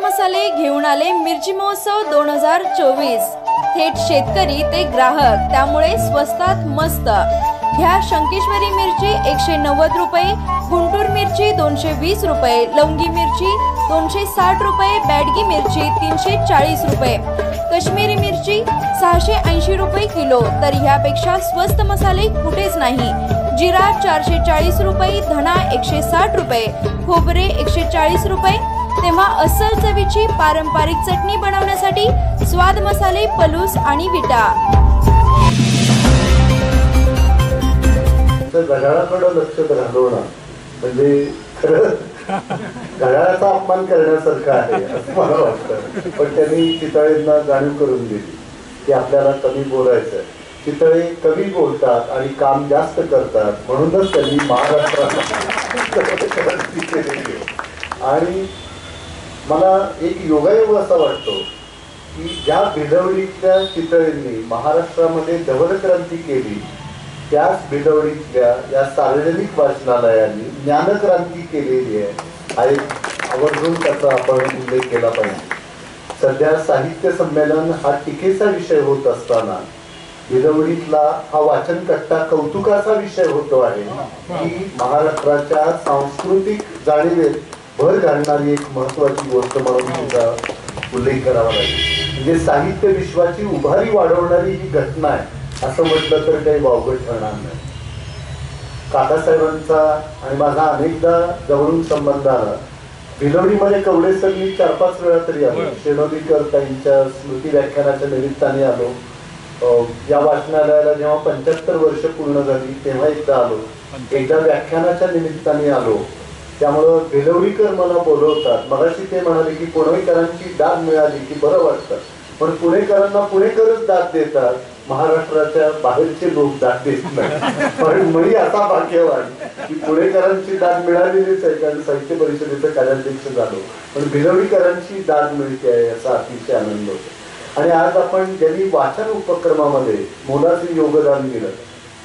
मसाले घेऊन आले मिरची महोत्सव 2024। थेट शेतकरी ते ग्राहक, त्यामुळे स्वस्तात मस्त। ह्या शंकेश्वरी मिरची 190 रुपये, गुंटूर मिरची 220 रुपये, लवंगी मिरची 260 रुपये, बॅडगी मिरची 340 रुपये, काश्मीरी मिरची 680 रुपये किलो। तर ह्यापेक्षा स्वस्त मसाले कुठेच नाही। जिरा 440 रुपये, धना 160 रुपये, खोबरे 140 रुपये। तेव्हा अस्सल चवीची पारंपरिक चटणी बनवण्यासाठी स्वाद मसाले, पलूस आणि विटा। घड्याळाकडे लक्ष घालवणं म्हणजे खरं घड्याळाचा अपमान करण्यासारखं आहे असं मला वाटतं। पण त्यांनी चितळेंना जाणीव करून दिली की आपल्याला कमी बोलायचं। चितळे कमी बोलतात आणि काम जास्त करतात, म्हणूनच त्यांनी महाराष्ट्रात क्रांती केलेली आहे। आणि मला एक योगायोग असा वाटतो की ज्या भिलवडीतल्या चितळेंनी महाराष्ट्रामध्ये धवल क्रांती केली, त्याच भिलवडीतल्या या सार्वजनिक वाचनालयांनी ज्ञानक्रांती केलेली आहे। हा एक आवर्जून त्याचा आपण उल्लेख केला पाहिजे। सध्या साहित्य संमेलन हा टीकेचा विषय होत असताना भिलवडीतला हा वाचन कट्टा कौतुकाचा विषय होतो आहे की महाराष्ट्राच्या सांस्कृतिक जाणीवेत भर घालणारी एक महत्वाची गोष्ट म्हणून तिचा उल्लेख करावा लागेल। म्हणजे साहित्य विश्वाची उभारी वाढवणारी ही घटना आहे असं म्हटलं तर काही वावगं ठरणार नाही। काकासाहेबांचा आणि माझा अनेकदा जवळून संबंध आला। भिलवडीमध्ये कवडे सर मी 4-5 वेळा तरी आलो। शेणोलीकर ताईंच्या स्मृती व्याख्यानाच्या निमित्ताने आलो। या वाचनालयाला जेव्हा 75 वर्ष पूर्ण झाली तेव्हा एकदा आलो, एकदा व्याख्यानाच्या निमित्ताने आलो। त्यामुळं भिलवडीकर मला बोलवतात। मगाशी ते म्हणाले की पुणेकरांची दाद मिळाली की बरं वाटतं, पण पुणेकरांना पुणेकरच दाद देतात, महाराष्ट्राच्या बाहेरचे लोक दाद देत नाही। पण मी असा भाग्यवान की पुणेकरांची दाद मिळालेलीच आहे, कारण साहित्य परिषदेचं कार्याध्यक्ष झालो, पण भिलवडीकरांची दाद मिळते आहे याचा अतिशय आनंद होतो। आणि आज आपण ज्यांनी वाचन उपक्रमामध्ये मोलाचे योगदान दिलं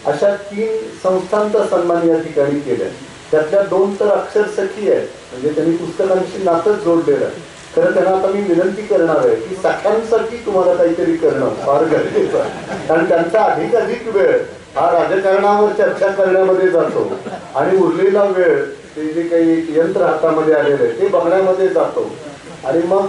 अशा 3 संस्थांचा सन्मान या ठिकाणी केला। त्यातल्या 2 तर अक्षरसखी आहेत, म्हणजे त्यांनी पुस्तकांशी नातंच जोडलेलं आहे। खरं त्यांना आता मी विनंती करणार आहे की सख्यांसाठी तुम्हाला काहीतरी करणं फार गरजेचं आहे, कारण त्यांचा अधिक वेळ हा राजकारणावर चर्चा करण्यामध्ये जातो आणि उरलेला वेळ ते जे काही यंत्र हातामध्ये आलेलं आहे ते बघण्यामध्ये जातो। आणि मग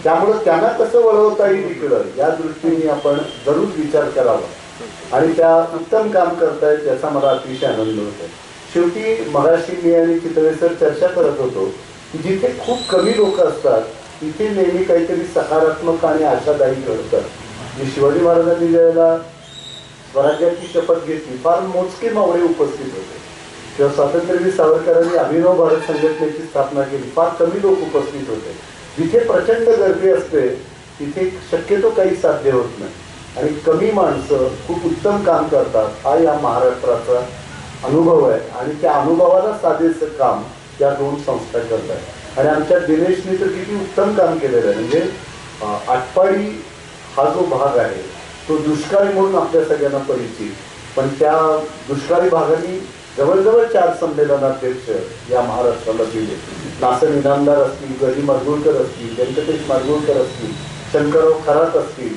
त्यामुळं त्यांना कसं वळवता येईल इकडं या दृष्टीने आपण जरूर विचार करावा आणि त्या उत्तम काम करतायत याचा मला अतिशय आनंद होतो। शेवटी मगाशी मी आणि चितळे सर चर्चा करत होतो की जिथे खूप कमी लोक असतात तिथे नेहमी काहीतरी सकारात्मक आणि आशादायी घडतात। मी शिवाजी महाराजांनी ज्यावेळेला स्वराज्याची शपथ घेतली फार मोजके मावळे उपस्थित होते, किंवा स्वातंत्र्यवीर सावरकरांनी अभिनव भारत संघटनेची स्थापना केली, फार कमी लोक उपस्थित होते। जिथे प्रचंड गर्दी असते तिथे शक्यतो काही साध्य होत नाही आणि कमी माणसं खूप उत्तम काम करतात हा या महाराष्ट्राचा अनुभव आहे। आणि त्या अनुभवाला साधेचं काम या 2 संस्था करतात। आणि आमच्या दिनेशनी तर किती उत्तम काम केलेलं आहे। म्हणजे आटपाडी हा जो भाग आहे तो दुष्काळी म्हणून आपल्या सगळ्यांना परिचित, पण त्या दुष्काळी भागाने जवळजवळ 4 संमेलनाध्यक्ष या महाराष्ट्राला दिले। नासन इनामदार असतील, गजी माडगुळकर असतील, व्यंकटेश माडगुळकर असतील, शंकरराव खरात असतील।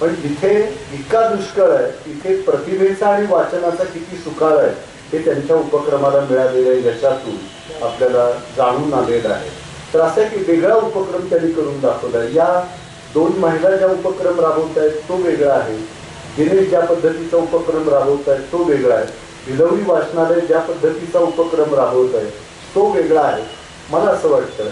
पण जिथे इतका दुष्काळ आहे तिथे प्रतिभेचा आणि वाचनाचा किती सुकाळ आहे हे त्यांच्या उपक्रमाला मिळालेल्या यशातून आपल्याला जाणून आलेलं आहे। तर असा एक वेगळा उपक्रम त्यांनी करून दाखवला। या 2 महिला ज्या उपक्रम राबवत आहेत तो वेगळा आहे, दिनेश ज्या पद्धतीचा उपक्रम राबवत आहेत तो वेगळा आहे, भिलवडी वाचनालय ज्या पद्धतीचा उपक्रम राबवत आहे तो वेगळा आहे। मला असं वाटतं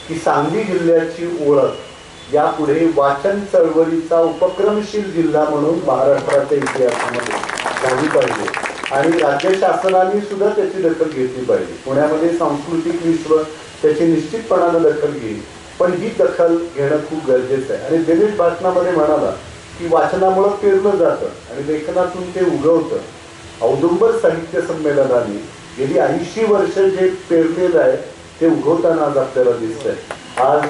की सांगली जिल्ह्याची ओळख यापुढे वाचन चळवळीचा उपक्रमशील जिल्हा म्हणून महाराष्ट्राच्या इतिहासामध्ये झाली पाहिजे आणि राज्य शासनाने सुद्धा त्याची दखल घेतली पाहिजे। पुण्यामध्ये सांस्कृतिक विश्व त्याची निश्चितपणानं दखल घेईल, पण ही दखल घेणं खूप गरजेचं आहे। आणि दिनेश भाषणामध्ये म्हणाला की वाचनामुळे पेरलं जातं आणि लेखनातून ते उगवतं। औदुंबर साहित्य संमेलनाने गेली 80 वर्ष जे पेरलेलं आहे ते उगवताना आज आपल्याला दिसतंय। आज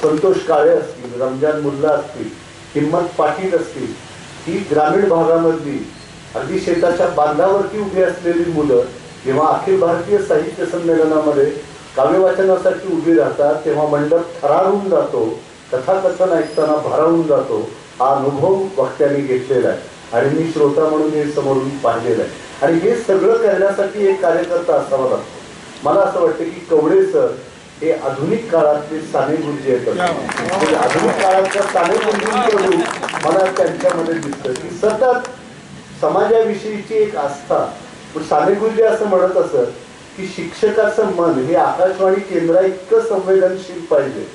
संतोष काळे असतील, रमजान मुल्ला असतील, हिम्मत पाटील असतील, ही ग्रामीण भागामधली अगदी शेताच्या बांधावरती उभी असलेली मुलं जेव्हा अखिल भारतीय साहित्य संमेलनामध्ये काव्यवाचनासाठी उभी राहतात तेव्हा मंडप थरारून जातो, कथाकथन ऐकताना भारावून जातो. हा अनुभव वक्त्यांनी घेतलेला आहे आणि मी श्रोता म्हणून हे समोरून पाहिलेलं आहे. आणि हे सगळं करण्यासाठी एक कार्यकर्ता असावा लागतो. मला असं वाटतं की कवडे सर हे आधुनिक काळातले साने गुरुजी आहेत. म्हणजे आधुनिक काळातल्या साने गुरुजींकडून मला त्यांच्यामध्ये दिसतं की सतत समाजाविषयीची एक आस्था. पण साने गुरुजी असं म्हणत असत की शिक्षकाचं मन हे आकाशवाणी केंद्रा इतकं संवेदनशील पाहिजे,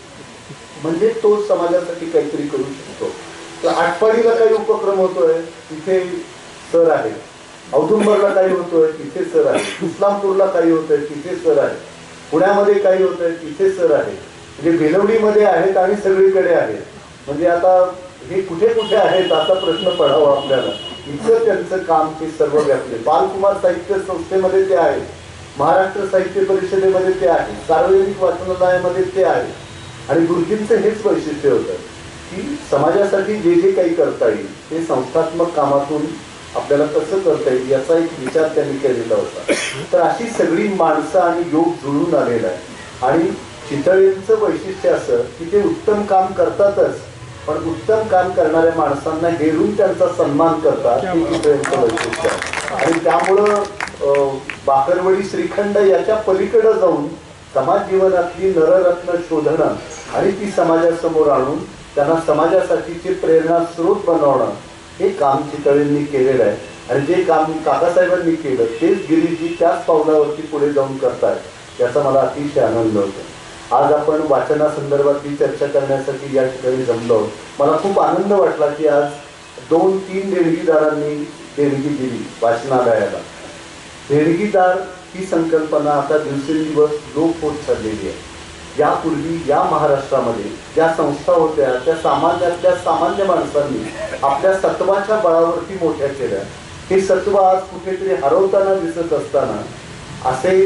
म्हणजे तो समाजासाठी काहीतरी करू शकतो. तर आटपाडीला काही उपक्रम होतोय तिथे सर आहे, औदुंबरला काही होतोय तिथे सर आहे, इस्लामपूरला काही होतंय तिथे सर आहे, पुण्यामध्ये काही होतंय तिथे सर आहे. म्हणजे बेलवडीमध्ये आहेत आणि सगळीकडे आहेत. म्हणजे आता हे कुठे कुठे आहेत असा प्रश्न पडावा आपल्याला. इतकं त्यांचं काम ते सर्व व्यापले. बालकुमार साहित्य संस्थेमध्ये ते आहे, महाराष्ट्र साहित्य परिषदेमध्ये ते आहे, सार्वजनिक वाचनालयामध्ये ते आहे. आणि गुरुजींचं हेच वैशिष्ट्य होतं की समाजासाठी जे जे काही करता येईल ते संस्थात्मक कामातून आपल्याला कसं करता येईल याचा एक विचार त्यांनी केलेला होता. तर अशी सगळी माणसं आणि योग जुळून आलेला आहे. आणि चितळेंचं वैशिष्ट्य असं की ते उत्तम काम करतातच, पण उत्तम काम करणाऱ्या माणसांना हेरून त्यांचा सन्मान करतात, हे चितळेंचं वैशिष्ट्य आहे. आणि त्यामुळं बाकरवडी श्रीखंड याच्या पलीकडे जाऊन समाज जीवनातली नररत्न शोधणं आणि ती समाजासमोर आणून त्यांना समाजासाठीचे प्रेरणा स्रोत बनवणं हे काम चितळेंनी केलेलं आहे. आणि जे काम काकासाहेबांनी केलं तेच गिरीजी त्याच पावलावरती पुढे जाऊन करतायत याचा मला अतिशय आनंद होतो. आज आपण वाचनासंदर्भातली चर्चा करण्यासाठी या ठिकाणी जमलो. मला खूप आनंद वाटला की आज 2-3 देणगीदारांनी देणगी दिली वाचनालयाला. देणगीदार ही संकल्पना आता दिवसेंदिवस लोप होत चाललेली आहे. यापूर्वी या महाराष्ट्रामध्ये ज्या संस्था होत्या त्या समाजातल्या सामान्य माणसांनी आपल्या सत्वाच्या बळावरती मोठ्या केल्या. हे सत्व आज कुठेतरी हरवताना दिसत असताना असे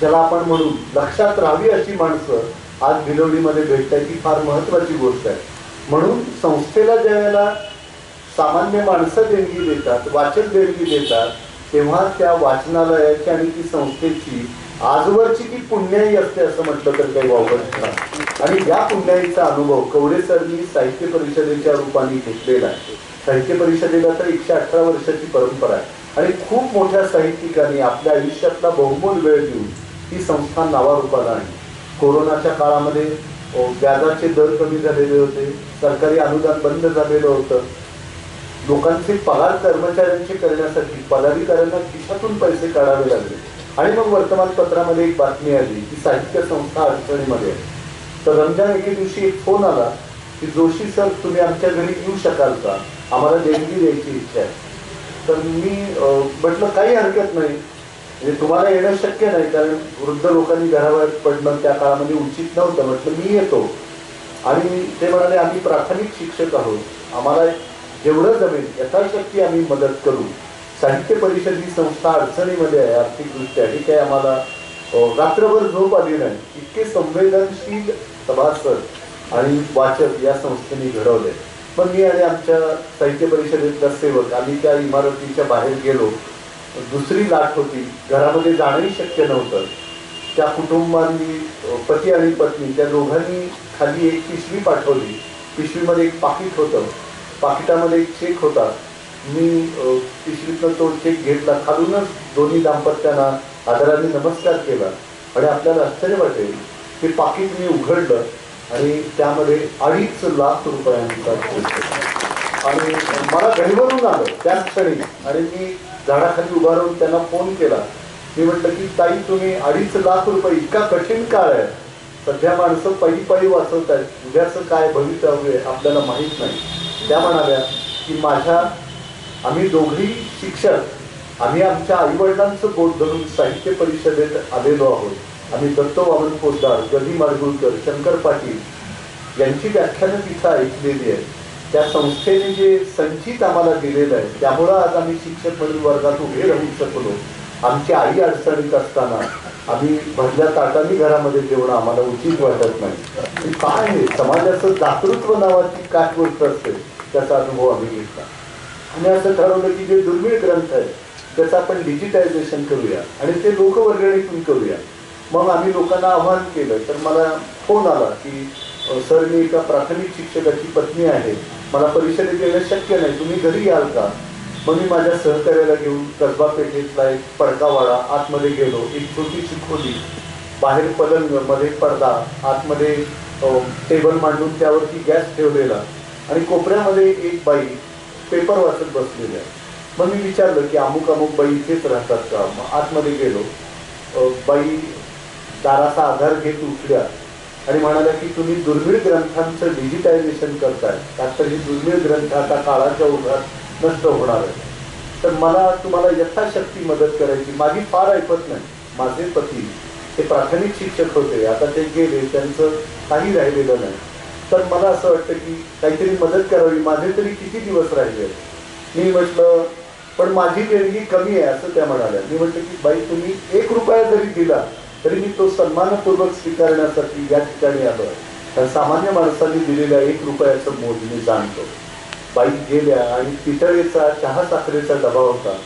ज्याला आपण म्हणू लक्षात राहावी अशी माणसं आज भिलवडीमध्ये भेटतात ही फार महत्वाची गोष्ट आहे. म्हणून संस्थेला ज्या वेळेला सामान्य माणसं देणगी देतात, वाचक देणगी देतात, तेव्हा त्या वाचनालयाची आणि ती संस्थेची आजवरची ती पुण्याई असते असं म्हटलं तर काही वावगं नाही. आणि या पुण्याईचा अनुभव कवडे सरनी साहित्य परिषदेच्या रूपाने घेतलेला आहे. साहित्य परिषदेला तर 118 वर्षाची परंपरा आहे आणि खूप मोठ्या साहित्यिकांनी आपल्या आयुष्यातला बहुमोल वेळ देऊन ही संस्था नावारूपाला आणली. कोरोनाच्या काळामध्ये व्याजाचे दर कमी झालेले होते, सरकारी अनुदान बंद झालेलं होतं, लोकांचे पगार कर्मचाऱ्यांचे करण्यासाठी पदाधिकाऱ्यांना खिशातून पैसे काढावे लागले. आणि मग वर्तमानपत्रामध्ये एक बातमी आली की साहित्य संस्था अडचणीमध्ये आहे. तर रमजान एके दिवशी एक फोन आला की जोशी सर तुम्ही आमच्या घरी येऊ शकाल का, आम्हाला देणगी द्यायची इच्छा आहे. तर मी म्हटलं काही हरकत नाही, म्हणजे तुम्हाला येणं शक्य नाही कारण वृद्ध लोकांनी घराबाहेर पडणं त्या काळामध्ये उचित नव्हतं. म्हटलं मी येतो. आणि ते म्हणाले आम्ही प्राथमिक शिक्षक आहोत, आम्हाला जेवढं जमेल यथाशक्ती आम्ही मदत करू. साहित्य परिषद ही संस्था अडचणीमध्ये आहे आर्थिकदृष्ट्या, हे काही आम्हाला रात्रभर झोप आली नाही. इतके संवेदनशील सभासद आणि वाचक या संस्थेने घडवले. पण मी आणि आमच्या साहित्य परिषदेतला सेवक आम्ही त्या इमारतीच्या बाहेर गेलो. दुसरी लाट होती, घरामध्ये जाणंही शक्य नव्हतं. त्या कुटुंबांनी पती आणि पत्नी त्या दोघांनी खाली एक पिशवी पाठवली. पिशवीमध्ये एक पाकिट होतं, पाकिटामध्ये एक चेक होता. मी पिशवीतनं तो चेक घेतला, खालूनच दोन्ही दाम्पत्यांना आदराने नमस्कार केला. आणि आपल्याला आश्चर्य वाटेल ते पाकिट मी उघडलं आणि त्यामध्ये 2.5 लाख रुपयांचा आणि मला घडवून आलं त्याच क्षणी. आणि मी झाडाखाली उभा राहून त्यांना फोन केला. मी म्हटलं की ताई तुम्ही 2.5 लाख रुपये, इतका कठीण काळ आहे, सध्या माणसं पायी वाचवत आहेत, उद्याचं काय भवितव्य आपल्याला माहीत नाही. त्या म्हणाल्या की आम्ही दोघेही शिक्षक, आम्ही आमच्या आईवडिलांचं बोट धरून साहित्य परिषदेत आलेलो आहोत. आम्ही दत्त वामन पोद्दार, गदी माडगुळकर, शंकर पाटील यांची व्याख्यानं तिथं ऐकलेली आहे. त्या संस्थेने जे संचित आम्हाला दिलेलं आहे त्यामुळं आज आम्ही शिक्षक म्हणून वर्गात उभे राहू शकलो. आमची आई अडचणीत असताना आम्ही भरल्या ताटांनी घरामध्ये जेवणं आम्हाला उचित वाटत नाही. काय आहे समाजाचं दातृत्व नावाची काय गोष्ट असते त्याचा अनुभव आम्ही घेतला. आणि असं ठरवलं की जे दुर्मिळ ग्रंथ आहेत त्याचं आपण डिजिटायझेशन करूया आणि ते लोकवर्गणीतून करूया. मग आम्ही लोकांना आवाहन केलं तर मला फोन आला की सर मी एका प्राथमिक शिक्षकाची पत्नी आहे, मला परिषदेत येणं शक्य नाही, तुम्ही घरी याल का? मग मी माझ्या सहकार्याला घेऊन कसबा पेठेतला एक पडकावाडा आतमध्ये गेलो. एक छोटीशी खोली, बाहेर पलंग, मध्ये पडदा, आतमध्ये टेबल मांडून त्यावरती गॅस ठेवलेला आणि कोपऱ्यामध्ये एक बाई पेपर वाचत बसलेली आहे. मग मी विचारलं की अमुक अमुक बाई इथेच राहतात का? मग आतमध्ये गेलो. बाई दाराचा आधार घेत उठल्या आणि म्हणाल्या की तुम्ही दुर्मिळ ग्रंथांचं डिजिटायझेशन करताय, तर ही दुर्मिळ ग्रंथ आता काळाच्या ओघात नष्ट होणार आहे, तर मला तुम्हाला यथाशक्ती मदत करायची. माझी फार ऐकत नाही. माझे पती ते प्राथमिक शिक्षक होते, आता ते गेले, त्यांचं काही राहिलेलं नाही, तर मला असं वाटतं की काहीतरी मदत करावी. माझे तरी किती दिवस राहिले. मी म्हटलं पण माझी देणगी कमी आहे असं त्या म्हणाल्या. मी म्हटलं की बाई तुम्ही 1 रुपया जरी दिला तरी मी तो सन्मानपूर्वक स्वीकारण्यासाठी या ठिकाणी आलो आहे, कारण सामान्य माणसांनी दिलेल्या 1 रुपयाचं मोज मी जाणतो. बाई गेल्या आणि पितळेचा चहा साखरेचा डबा होता,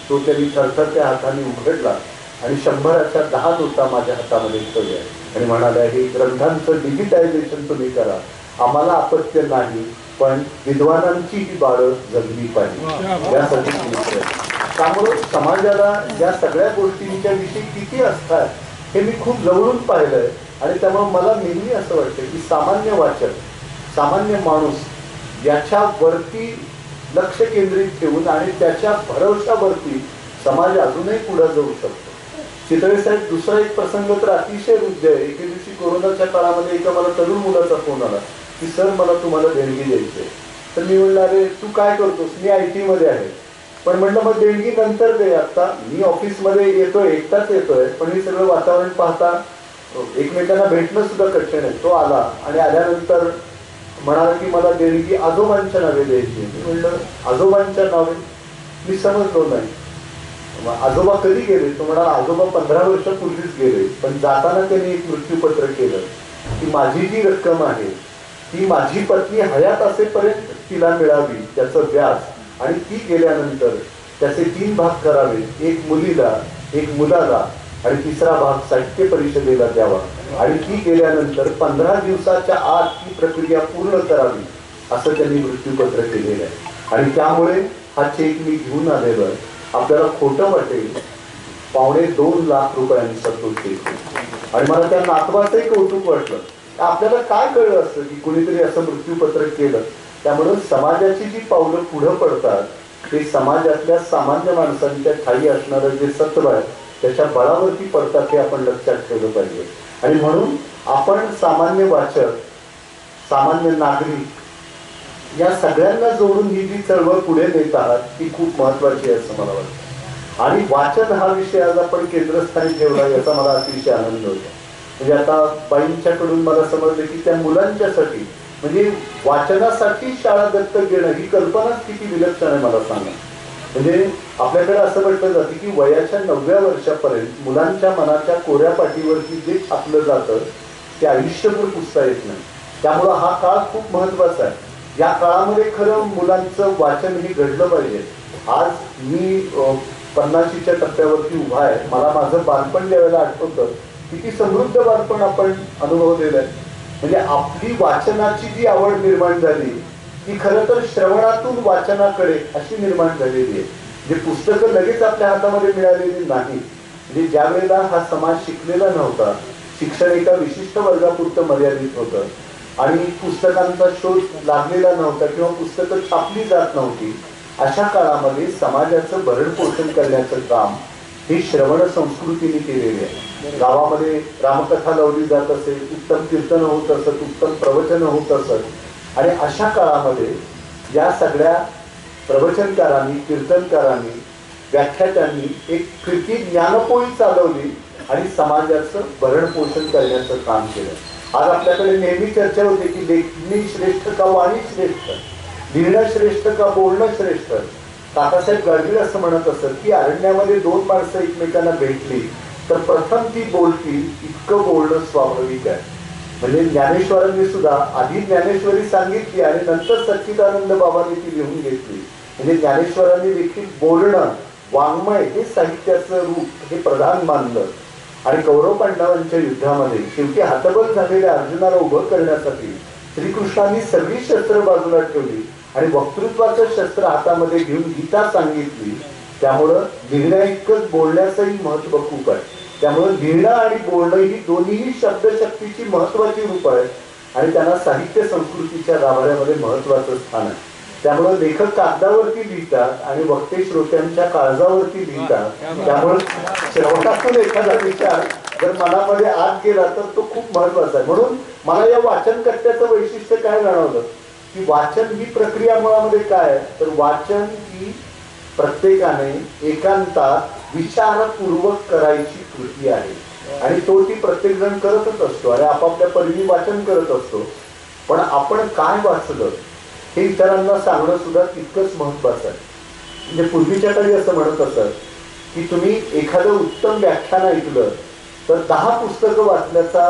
तो त्यांनी थरथरत्या हाताने उघडला आणि 100च्या 10 नोटा माझ्या हातामध्ये ठेवल्या आणि म्हणाल्या हे ग्रंथांचं डिजिटायझेशन तुम्ही करा, आम्हाला अपत्य नाही, पण विद्वानांची ही बाळं जगली पाहिजे यासाठी तुम्ही. त्यामुळे समाजाला या सगळ्या गोष्टींच्या विषयी किती असतात हे मी खूप जवळून पाहिलंय आणि त्यामुळे मला नेहमी असं वाटतं की सामान्य वाचक, सामान्य माणूस याच्यावरती लक्ष केंद्रित ठेवून आणि त्याच्या भरवशावरती समाज अजूनही पुढे जाऊ शकतो. चितळे साहेब, दुसरा एक प्रसंग तर अतिशय हृदय आहे. एके दिवशी कोरोनाच्या काळामध्ये एका मला तरुण मुलाचा फोन आला की सर मला तुम्हाला देणगी द्यायची आहे. तर मी म्हणलं अरे तू काय करतोस? मी IT मध्ये आहे. पण म्हटलं मग देणगी नंतर दे, आता मी ऑफिसमध्ये येतोय, एकटाच येतोय, पण हे सगळं वातावरण पाहता एकमेकांना भेटणं सुद्धा कठीण आहे. तो आला आणि आल्यानंतर म्हणाला की मला देणगी आजोबांच्या नावे द्यायची. मी म्हणलं आजोबांच्या नावे? मी समजलो नाही. आजोबा कधी गेले? तो म्हणाला आजोबा 15 वर्षापूर्वीच गेले, पण जाताना त्यांनी एक मृत्यूपत्र केलं की माझी जी रक्कम आहे ती माझी पत्नी हयात असेपर्यंत तिला मिळावी, त्याचं व्याज, आणि ती गेल्यानंतर त्याचे 3 भाग करावे, एक मुलीला, एक मुलाला आणि 3रा भाग साहित्य परिषदेला द्यावा, आणि ती गेल्यानंतर 15 दिवसाच्या आत ही प्रक्रिया पूर्ण करावी असं त्यांनी मृत्यूपत्र केलेलं आहे. आणि त्यामुळे हा चेक मी घेऊन आलेलो आहे. आपल्याला खोटं वाटेल, 2.25 लाख रुपयांचा तो चेक. आणि मला त्या नातवाचंही कौतुक वाटलं. आपल्याला काय कळलं असतं की कुणीतरी असं मृत्यूपत्र केलं. त्यामुळे समाजाची जी पावलं पुढं पडतात ते समाजातल्या सामान्य माणसांच्या ठाई असणारं जे सत्व आहे त्याच्या बळावरती पडतात हे आपण लक्षात ठेवलं पाहिजे. आणि म्हणून आपण सामान्य वाचक, सामान्य नागरिक या सगळ्यांना जोडून ही जी चळवळ पुढे नेत आहात ती खूप महत्वाची आहे असं मला वाटतं. आणि वाचन हा विषय आज आपण केंद्रस्थानी ठेवला याचा मला अतिशय आनंद होतो. म्हणजे आता बाईंच्याकडून मला समजलं की त्या मुलांच्यासाठी म्हणजे वाचनासाठी शाळा दत्तक घेणं ही कल्पनाच किती विलक्षण आहे मला सांगा. म्हणजे आपल्याकडे असं म्हटलं जातं की वयाच्या 9व्या वर्षापर्यंत मुलांच्या मनाच्या कोऱ्या पाठीवरती जे छापलं जातं ते आयुष्यभर पुसता येत नाही. त्यामुळं हा काळ खूप महत्वाचा आहे. या काळामध्ये खरं मुलांचं वाचन हे घडलं पाहिजे. आज मी 50च्या टप्प्यावरती उभा आहे. मला माझं बालपण ज्यावेळेला आठवतं किती समृद्ध बालपण आपण अनुभवलेलं आहे. म्हणजे आपली वाचनाची जी आवड निर्माण झाली ती खरं तर श्रवणातून वाचनाकडे अशी निर्माण झालेली आहे. जे पुस्तकं लगेच आपल्या हातामध्ये मिळालेली नाही. म्हणजे ज्या वेळेला हा समाज शिकलेला नव्हता, शिक्षण एका विशिष्ट वर्गापुरतं मर्यादित होतं आणि पुस्तकांचा शोध लागलेला नव्हता किंवा पुस्तकं छापली जात नव्हती, अशा काळामध्ये समाजाचं भरण पोषण करण्याचं काम ही श्रवण संस्कृतीने केलेली आहे. गावामध्ये रामकथा लावली जात असेल, उत्तम कीर्तन होत असत, उत्तम प्रवचन होत असत. आणि अशा काळामध्ये या सगळ्या प्रवचनकारांनी, कीर्तनकारांनी, व्याख्यात्यांनी एक फिरकी ज्ञानपोळी चालवली आणि समाजाचं भरण पोषण करण्याचं काम केलं. आज आपल्याकडे नेहमी चर्चा होते की लेखणी श्रेष्ठ का वाणी श्रेष्ठ, लिहिणं श्रेष्ठ का बोलणं श्रेष्ठ. तात्यासाहेब गाडगीळ असं म्हणत असत की अरण्यामध्ये 2 माणसं एकमेकांना भेटली तर प्रथम ती बोलतील इतकं बोलणं स्वाभाविक आहे. म्हणजे ज्ञानेश्वरांनी सुद्धा आधी ज्ञानेश्वरी सांगितली आणि नंतर सच्चिदानंद बाबांनी ती लिहून घेतली. म्हणजे ज्ञानेश्वरांनी देखील बोलणं, वाङ्मय हे साहित्याचं रूप हे प्रधान मानलं. आणि कौरव पांडवांच्या युद्धामध्ये शेवटी हतबल झालेल्या अर्जुनाला उभं करण्यासाठी श्रीकृष्णांनी सगळी शस्त्र बाजूला ठेवली आणि वक्तृत्वाचं शस्त्र हातामध्ये घेऊन गीता सांगितली. त्यामुळं लिहिण्या इतकंच बोलण्याचंही महत्व खूप आहे. त्यामुळे लिहिणं आणि बोलणं ही दोन्ही शब्दशक्तीची महत्वाची रूप आहे आणि त्यांना साहित्य संस्कृतीच्या गाभाऱ्यामध्ये महत्वाचं स्थान आहे. त्यामुळे लेखक कागदावरती लिहितात आणि वक्ते श्रोत्यांच्या काळजावरती लिहितात. त्यामुळे श्रवणातून एखादा विचार जर मनामध्ये आत गेला तर तो खूप महत्वाचा आहे. म्हणून मला या वाचन कट्ट्याचं वैशिष्ट्य काय जाणवलं की वाचन ही प्रक्रिया मुळामध्ये काय तर वाचन ही प्रत्येकाने एकांतात विचारपूर्वक करायची कृती आहे आणि तो ती प्रत्येक जण करतच असतो आणि आपापल्या परीने वाचन करत असतो. पण आपण काय वाचलं हे इतरांना सांगणं सुद्धा तितकंच महत्वाचं आहे. म्हणजे पूर्वीच्या काळी असं म्हणत असत की तुम्ही एखादं उत्तम व्याख्यान ऐकलं तर 10 पुस्तकं वाचण्याचा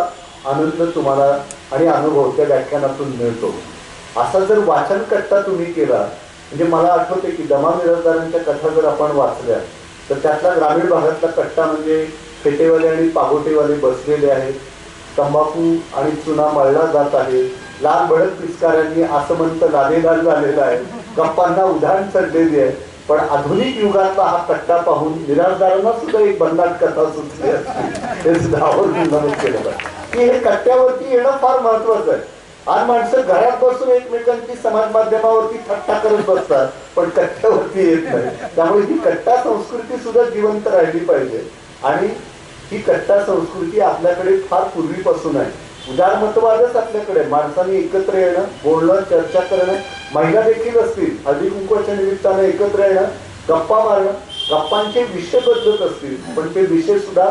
आनंद तुम्हाला आणि अनुभव त्या व्याख्यानातून मिळतो. असा जर वाचन कट्टा तुम्ही केला म्हणजे मला आठवते की दमा मिरासदारांच्या कथा जर आपण वाचल्या तर त्यातला ग्रामीण भागातला कट्टा म्हणजे फेटेवाले आणि पागोटेवाले बसलेले आहेत, तंबाखू आणि चुना मळला जात आहे, लाल भडक पिचकाऱ्यांनी आसमंत लादेलाल झालेला आहे, गप्पांना उधाण चढलेली आहे. पण आधुनिक युगातला हा कट्टा पाहून मिरासदारांना सुद्धा एक भन्नाट कथा सुचली असते. हे सुद्धा आवर्जून नमूद केलं पाहिजे की हे कट्ट्यावरती येणं फार महत्वाचं आहे. आज माणसं घरात बसून एकमेकांची समाज माध्यमावरती थट्टा करत बसतात पण कट्ट्यावरती येत नाही. त्यामुळे ही कट्टा संस्कृती सुद्धा जिवंत राहिली पाहिजे आणि ही कट्टा संस्कृती आपल्याकडे फार पूर्वीपासून आहे. उदारमतवादच आपल्याकडे माणसांनी एकत्र येणं, बोलणं, चर्चा करणं, महिला देखील असतील हळदी कुंकवाच्या निमित्तानं एकत्र येणं, गप्पा मारणं, गप्पांचे विषय बदलत असतील पण ते विषय सुद्धा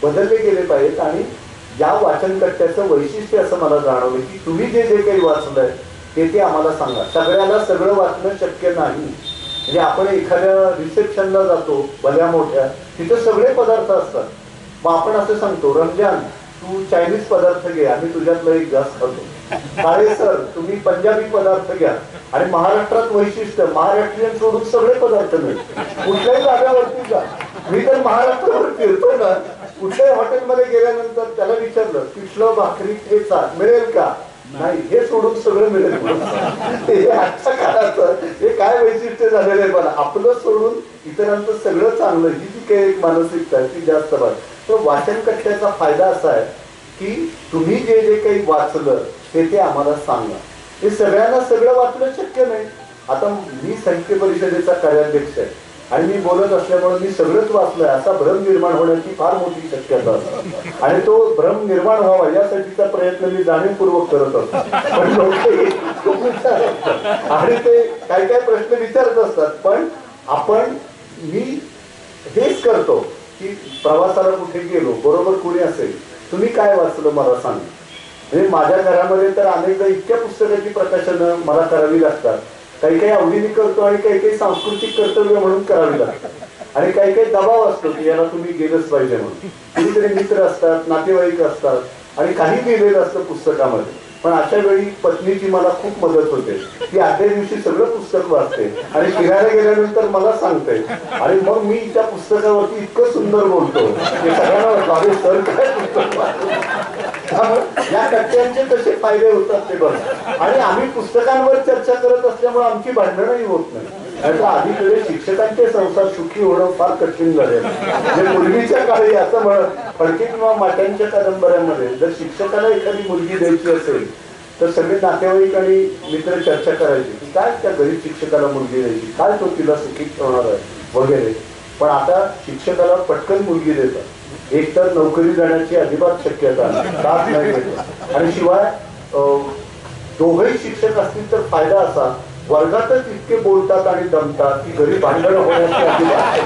बदलले गेले पाहिजेत. आणि या वाचन कट्ट्याचं वैशिष्ट्य असं मला जाणवलं की तुम्ही जे जे काही वाचलंय ते आम्हाला सांगा. सगळ्याला सगळं वाचणं शक्य नाही. म्हणजे आपण एखाद्या रिसेप्शनला जातो भल्या मोठ्या, तिथे सगळे पदार्थ असतात. मग आपण असं सांगतो रमजान तू चायनीज पदार्थ घे आम्ही तुझ्यातलं एक जास्त खातो, काळे सर तुम्ही पंजाबी पदार्थ घ्या. आणि महाराष्ट्रात वैशिष्ट्य महाराष्ट्रीयन सोडून सगळे पदार्थ मिळतात. कुठल्याही जागेवरती जा. मी तर महाराष्ट्रावर फिरतो ना, कुठल्याही हॉटेलमध्ये गेल्यानंतर त्याला विचारलं पिठलं भाकरी ठेचा मिळेल का, नाही हे सोडून सगळं मिळेल. हे आजच्या काळाचं हे काय वैशिष्ट्य झालेलं आहे बघा. आपलं सोडून इतरांचं सगळं चांगलं ही जी काही एक मानसिकता आहे ती जास्त बघ. तर वाचन कट्ट्याचा फायदा असा आहे की तुम्ही जे जे काही वाचलं ते आम्हाला सांगा. हे सगळ्यांना सगळं वाचणं शक्य नाही. आता मी साहित्य परिषदेचा कार्याध्यक्ष आहे आणि मी बोलत असल्यामुळे मी सगळंच वाचलंय असा भ्रम निर्माण होण्याची फार मोठी शक्यता असते आणि तो भ्रम निर्माण व्हावा यासाठीचा प्रयत्न मी जाणीवपूर्वक करत असतो. पण लोक आणि ते काय काय प्रश्न विचारत असतात. पण मी हेच करतो की प्रवासाला कुठे गेलो बरोबर कोणी असेल तुम्ही काय वाचलं मला सांगा. म्हणजे माझ्या घरामध्ये तर अनेकदा इतक्या पुस्तकाची प्रकाशनं मला करावी लागतात. काही काही आवडीने करतो आणि काही काही सांस्कृतिक कर्तव्य म्हणून करावी लागतात आणि काही काही दबाव असतो की याला तुम्ही गेलंच पाहिजे म्हणून. कुणीतरी मित्र असतात, नातेवाईक असतात आणि काही लिहिलेलं असतं पुस्तकामध्ये. पण अशा वेळी पत्नीची मला खूप मदत होते. ती आदल्या दिवशी सगळं पुस्तक वाचते आणि फिरायला गेल्यानंतर मला सांगते आणि मग मी त्या पुस्तकावरती इतकं सुंदर बोलतो की सगळ्यांना वाटतं सर काय पुस्तक त्यामुळे या कट्ट्यांचे कसे फायदे होतात ते बघा. आणि आम्ही पुस्तकांवर चर्चा करत असल्यामुळे आमची भांडणही होत नाही. त्याच्या अलीकडे शिक्षकांचे संसार सुखी होणं फार कठीण झालेलं. म्हणजे पूर्वीच्या काळी असं म्हणत फडके किंवा माट्यांच्या कादंबऱ्यांमध्ये जर शिक्षकाला एखादी मुलगी द्यायची असेल तर सगळे नातेवाईक आणि मित्र चर्चा करायची की काय त्या गरीब शिक्षकाला मुलगी द्यायची, काय तो तिला सुखीत ठेवणार आहे वगैरे. पण आता शिक्षकाला पटकन मुलगी देतात. एक तर नोकरी जाण्याची अजिबात शक्यता साथ नाही देत आणि शिवाय दोघंही शिक्षक असतील तर फायदा असा वर्गातच इतके बोलतात आणि दमतात की घरी भांडण होण्याची अजिबात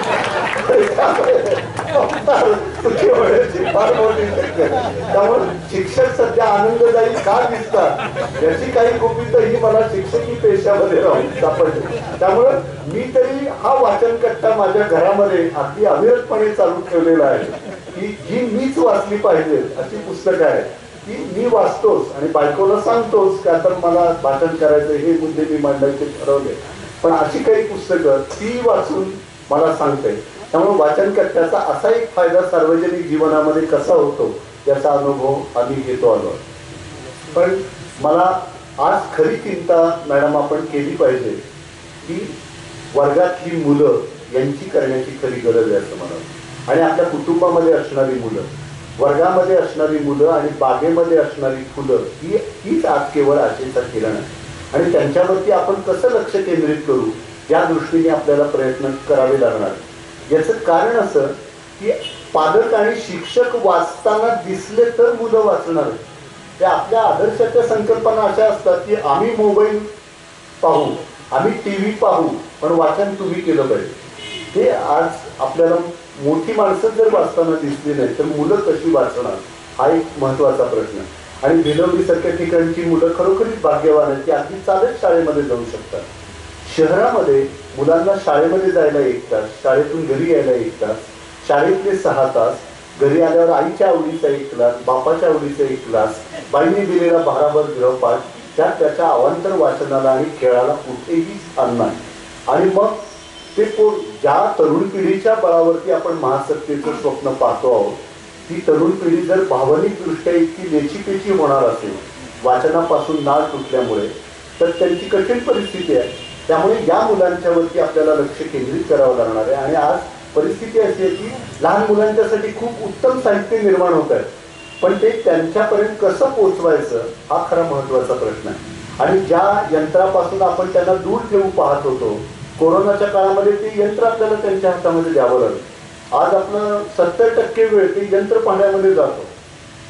फार मोठी शक्यता. त्यामुळे शिक्षक सध्या आनंददायी का दिसतात याची काही गुपित ही मला शिक्षकी पेशामध्ये राहून सापडली. त्यामुळे मी तरी हा वाचन कट्टा माझ्या घरामध्ये अगदी अविरतपणे चालू ठेवलेला आहे की जी मीच वाचली पाहिजे अशी पुस्तकं आहेत की मी वाचतोच आणि बायकोला सांगतोच की आता मला वाचन करायचं हे मुद्दे मी मांडायचे ठरवले. पण अशी काही पुस्तकं ती वाचून मला सांगते त्यामुळे वाचनकर्त्याचा असा एक फायदा सार्वजनिक जीवनामध्ये कसा होतो याचा अनुभव आम्ही घेतो आलो. पण मला आज खरी चिंता मॅडम आपण केली पाहिजे की वर्गातली मुलं यांची करण्याची खरी गरज आहे असं मला. आणि आपल्या कुटुंबामध्ये असणारी मुलं, वर्गामध्ये असणारी मुलं आणि बागेमध्ये असणारी फुलं हीच आज केवळ आशेचा किरण आहे. आणि त्यांच्यावरती आपण कसं लक्ष केंद्रित करू या दृष्टीने आपल्याला प्रयत्न करावे लागणार. याचं कारण असं की पालक आणि शिक्षक वाचताना दिसले तर मुलं वाचणार. त्या आपल्या आदर्शाच्या संकल्पना अशा असतात की आम्ही मोबाईल पाहू, आम्ही TV पाहू, पण वाचन तुम्ही केलं पाहिजे. हे आज आपल्याला मोठी माणसं जर वाचताना दिसली नाही तर मुलं कशी वाचणार हा एक महत्त्वाचा प्रश्न. आणि भिलवडीसारख्या ठिकाणची मुलं खरोखरीच भाग्यवान आहेत की अगदी चालत शाळेमध्ये जाऊ शकतात. शहरामध्ये मुलांना शाळेमध्ये जायला 1 तास, शाळेतून घरी यायला 1 तास, शाळेतले 6 तास, घरी आल्यावर आईच्या आवडीचा 1 क्लास, बापाच्या आवडीचा 1 क्लास, बाईने दिलेला भाराभर गृहपाठ, त्याच्या अवांतर वाचनाला आणि खेळाला कुठेही स्थान नाही. आणि मग ते ज्या तरुण पिढीच्या बळावरती आपण महासत्तेचं स्वप्न पाहतो आहोत ती तरुण पिढी जर भावनिकदृष्ट्या इतकी लेचीपेची होणार असेल वाचनापासून नाळ तुटल्यामुळे तर त्यांची कठीण परिस्थिती आहे. त्यामुळे या मुलांच्यावरती आपल्याला लक्ष केंद्रित करावं लागणार आहे. आणि आज परिस्थिती अशी आहे की लहान मुलांच्यासाठी खूप उत्तम साहित्य निर्माण होत आहे, पण ते त्यांच्यापर्यंत कसं पोचवायचं हा खरा महत्त्वाचा प्रश्न आहे. आणि ज्या यंत्रापासून आपण त्यांना दूर ठेवू पाहत होतो कोरोनाच्या काळामध्ये ते यंत्र आपल्याला त्यांच्या हातामध्ये द्यावं लागलं. आज आपलं 70% वेळ ते यंत्र पाहण्यामध्ये जातो.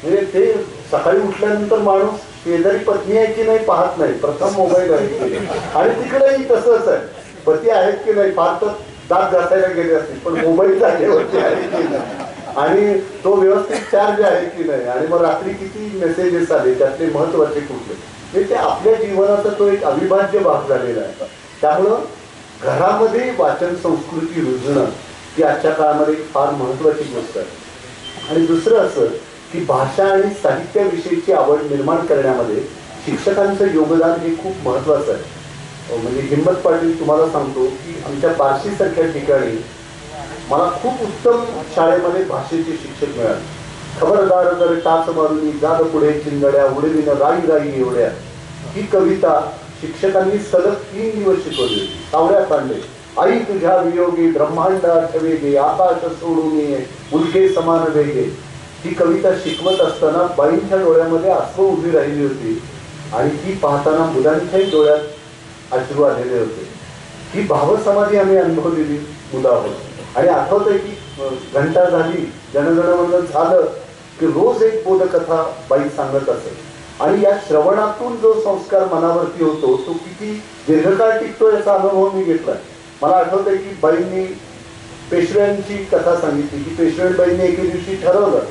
म्हणजे ते सकाळी उठल्यानंतर माणूस शेजारी पत्नी आहे की नाही पाहत नाही, प्रथम मोबाईल आहे की नाही. आणि तिकडेही तसंच आहे, पती आहेत की नाही, फार तर दात घासायला गेले असतील पण मोबाईल जागेवरती आहे की नाही, आणि तो व्यवस्थित चार्ज आहे की नाही, आणि मग रात्री किती मेसेजेस आले त्यातले महत्वाचे कुठले, म्हणजे ते आपल्या जीवनाचा तो एक अविभाज्य भाग झालेला आहे. त्यामुळं घरामध्ये वाचन संस्कृती रुजणं ही आजच्या काळामध्ये एक फार महत्वाची गोष्ट आहे. आणि दुसरं असं की भाषा आणि साहित्याविषयीची आवड निर्माण करण्यामध्ये शिक्षकांचं योगदान हे खूप महत्वाचं आहे. म्हणजे हिम्मत पाटील तुम्हाला सांगतो की आमच्या बार्शीसारख्या ठिकाणी मला खूप उत्तम शाळेमध्ये भाषेचे शिक्षक मिळाले. खबरदार जर टाच मारून जाग पुढे चिंगड्या उडविन राई राई एवढ्या ही कविता शिक्षकांनी सलग 3 दिवस शिकवली. सावळ्या कांडे आई तुझ्या वियोगी ब्रह्मांडा ठेवेगे आकाश सोडून उल्के समान वेगे ही कविता शिकवत असताना बाईंच्या डोळ्यामध्ये अश्रू उभी राहिली होती आणि ती पाहताना मुलांच्याही डोळ्यात अश्रू आलेले होते. ही भावसमाधी आम्ही अनुभवलेली मुलं आहोत. आणि आठवतंय की घंटा झाली जनगणमन झालं की रोज एक बोधकथा बाई सांगत असे. आणि या श्रवणातून जो संस्कार मनावरती होतो तो किती दीर्घकाळ टिकतो याचा अनुभव मी घेतलाय. मला आठवतंय की बाईंनी पेशव्यांची कथा सांगितली की पेशव्यांबाईंनी एके दिवशी ठरवलं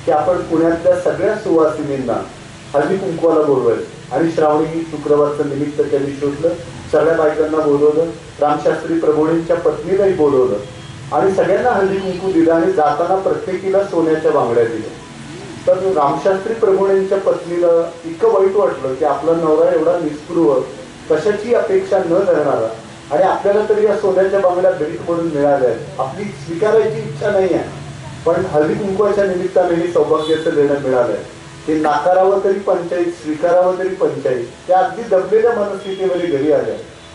की आपण पुण्यातल्या सगळ्या सुवासिनींना हळदी कुंकवाला बोलवायचं. आणि श्रावणी शुक्रवारचं निमित्त त्यांनी शोधलं, सगळ्या बायकांना बोलवलं, रामशास्त्री प्रभूंच्या पत्नीलाही बोलवलं आणि सगळ्यांना हळदी कुंकू दिलं आणि जाताना प्रत्येकीला सोन्याच्या बांगड्या दिल्या. तर रामशास्त्री प्रभूंच्या पत्नीला इतकं वाईट वाटलं की आपला नवरा एवढा निस्पृह, कशाची अपेक्षा न धरणारा, आणि आपल्याला तरी या सोन्याच्या बांगड्या भेट म्हणून मिळाल्या आहेत, आपली स्वीकारायची इच्छा नाही आहे, पण हळदी कुंकवाच्या निमित्ताने हे सौभाग्याचं देणं मिळालंय. ते नाकारावं तरी पंचायत, स्वीकारावं तरी पंचायत. त्या अगदी दबलेल्या मनस्थितीमध्ये घरी आल्या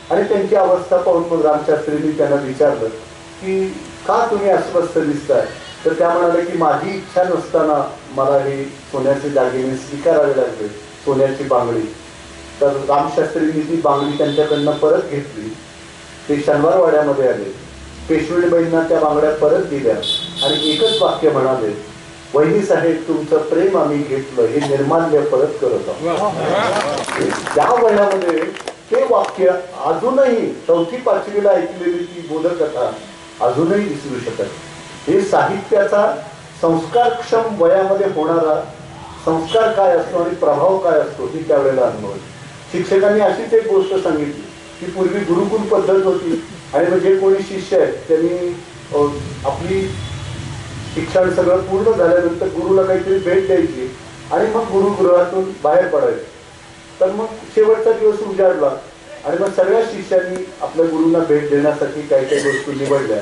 आणि त्यांची अवस्था पाहून मग रामशास्त्रींनी त्यांना विचारलं की का तुम्ही अस्वस्थ दिसताय. तर त्या म्हणाले की माझी इच्छा नसताना मला हे सोन्याचे दागिने स्वीकारावे लागले, सोन्याची बांगडी. तर रामशास्त्रींनी ती बांगडी त्यांच्याकडनं परत घेतली. ते शनिवारवाड्यामध्ये आले, पेशवेबाईंना त्या बांगड्या परत दिल्या आणि एकच वाक्य म्हणाले, वहिनी साहेब तुमचं प्रेम आम्ही घेतलं, हे निर्माल्य परत करत आहोत. त्या वयामध्ये ते वाक्य अजूनही 4थी 5वीला ऐकलेली ती बोधकथा अजूनही विसरू शकत. हे साहित्याचा संस्कारक्षम वयामध्ये होणारा संस्कार काय असतो आणि प्रभाव काय असतो ही त्यावेळेला अनुभवली. शिक्षकांनी अशीच एक गोष्ट सांगितली की पूर्वी गुरुकुल पद्धत होती आणि म्हणजे कोणी शिष्य आहेत त्यांनी आपली शिक्षण सगळं पूर्ण झाल्यानंतर गुरुला काहीतरी भेट द्यायची आणि मग गुरुगृहातून बाहेर पडायचे. तर मग शेवटचा दिवस उजाडला आणि मग सगळ्या शिष्यांनी आपल्या गुरूंना भेट देण्यासाठी काही काही वस्तू निवडल्या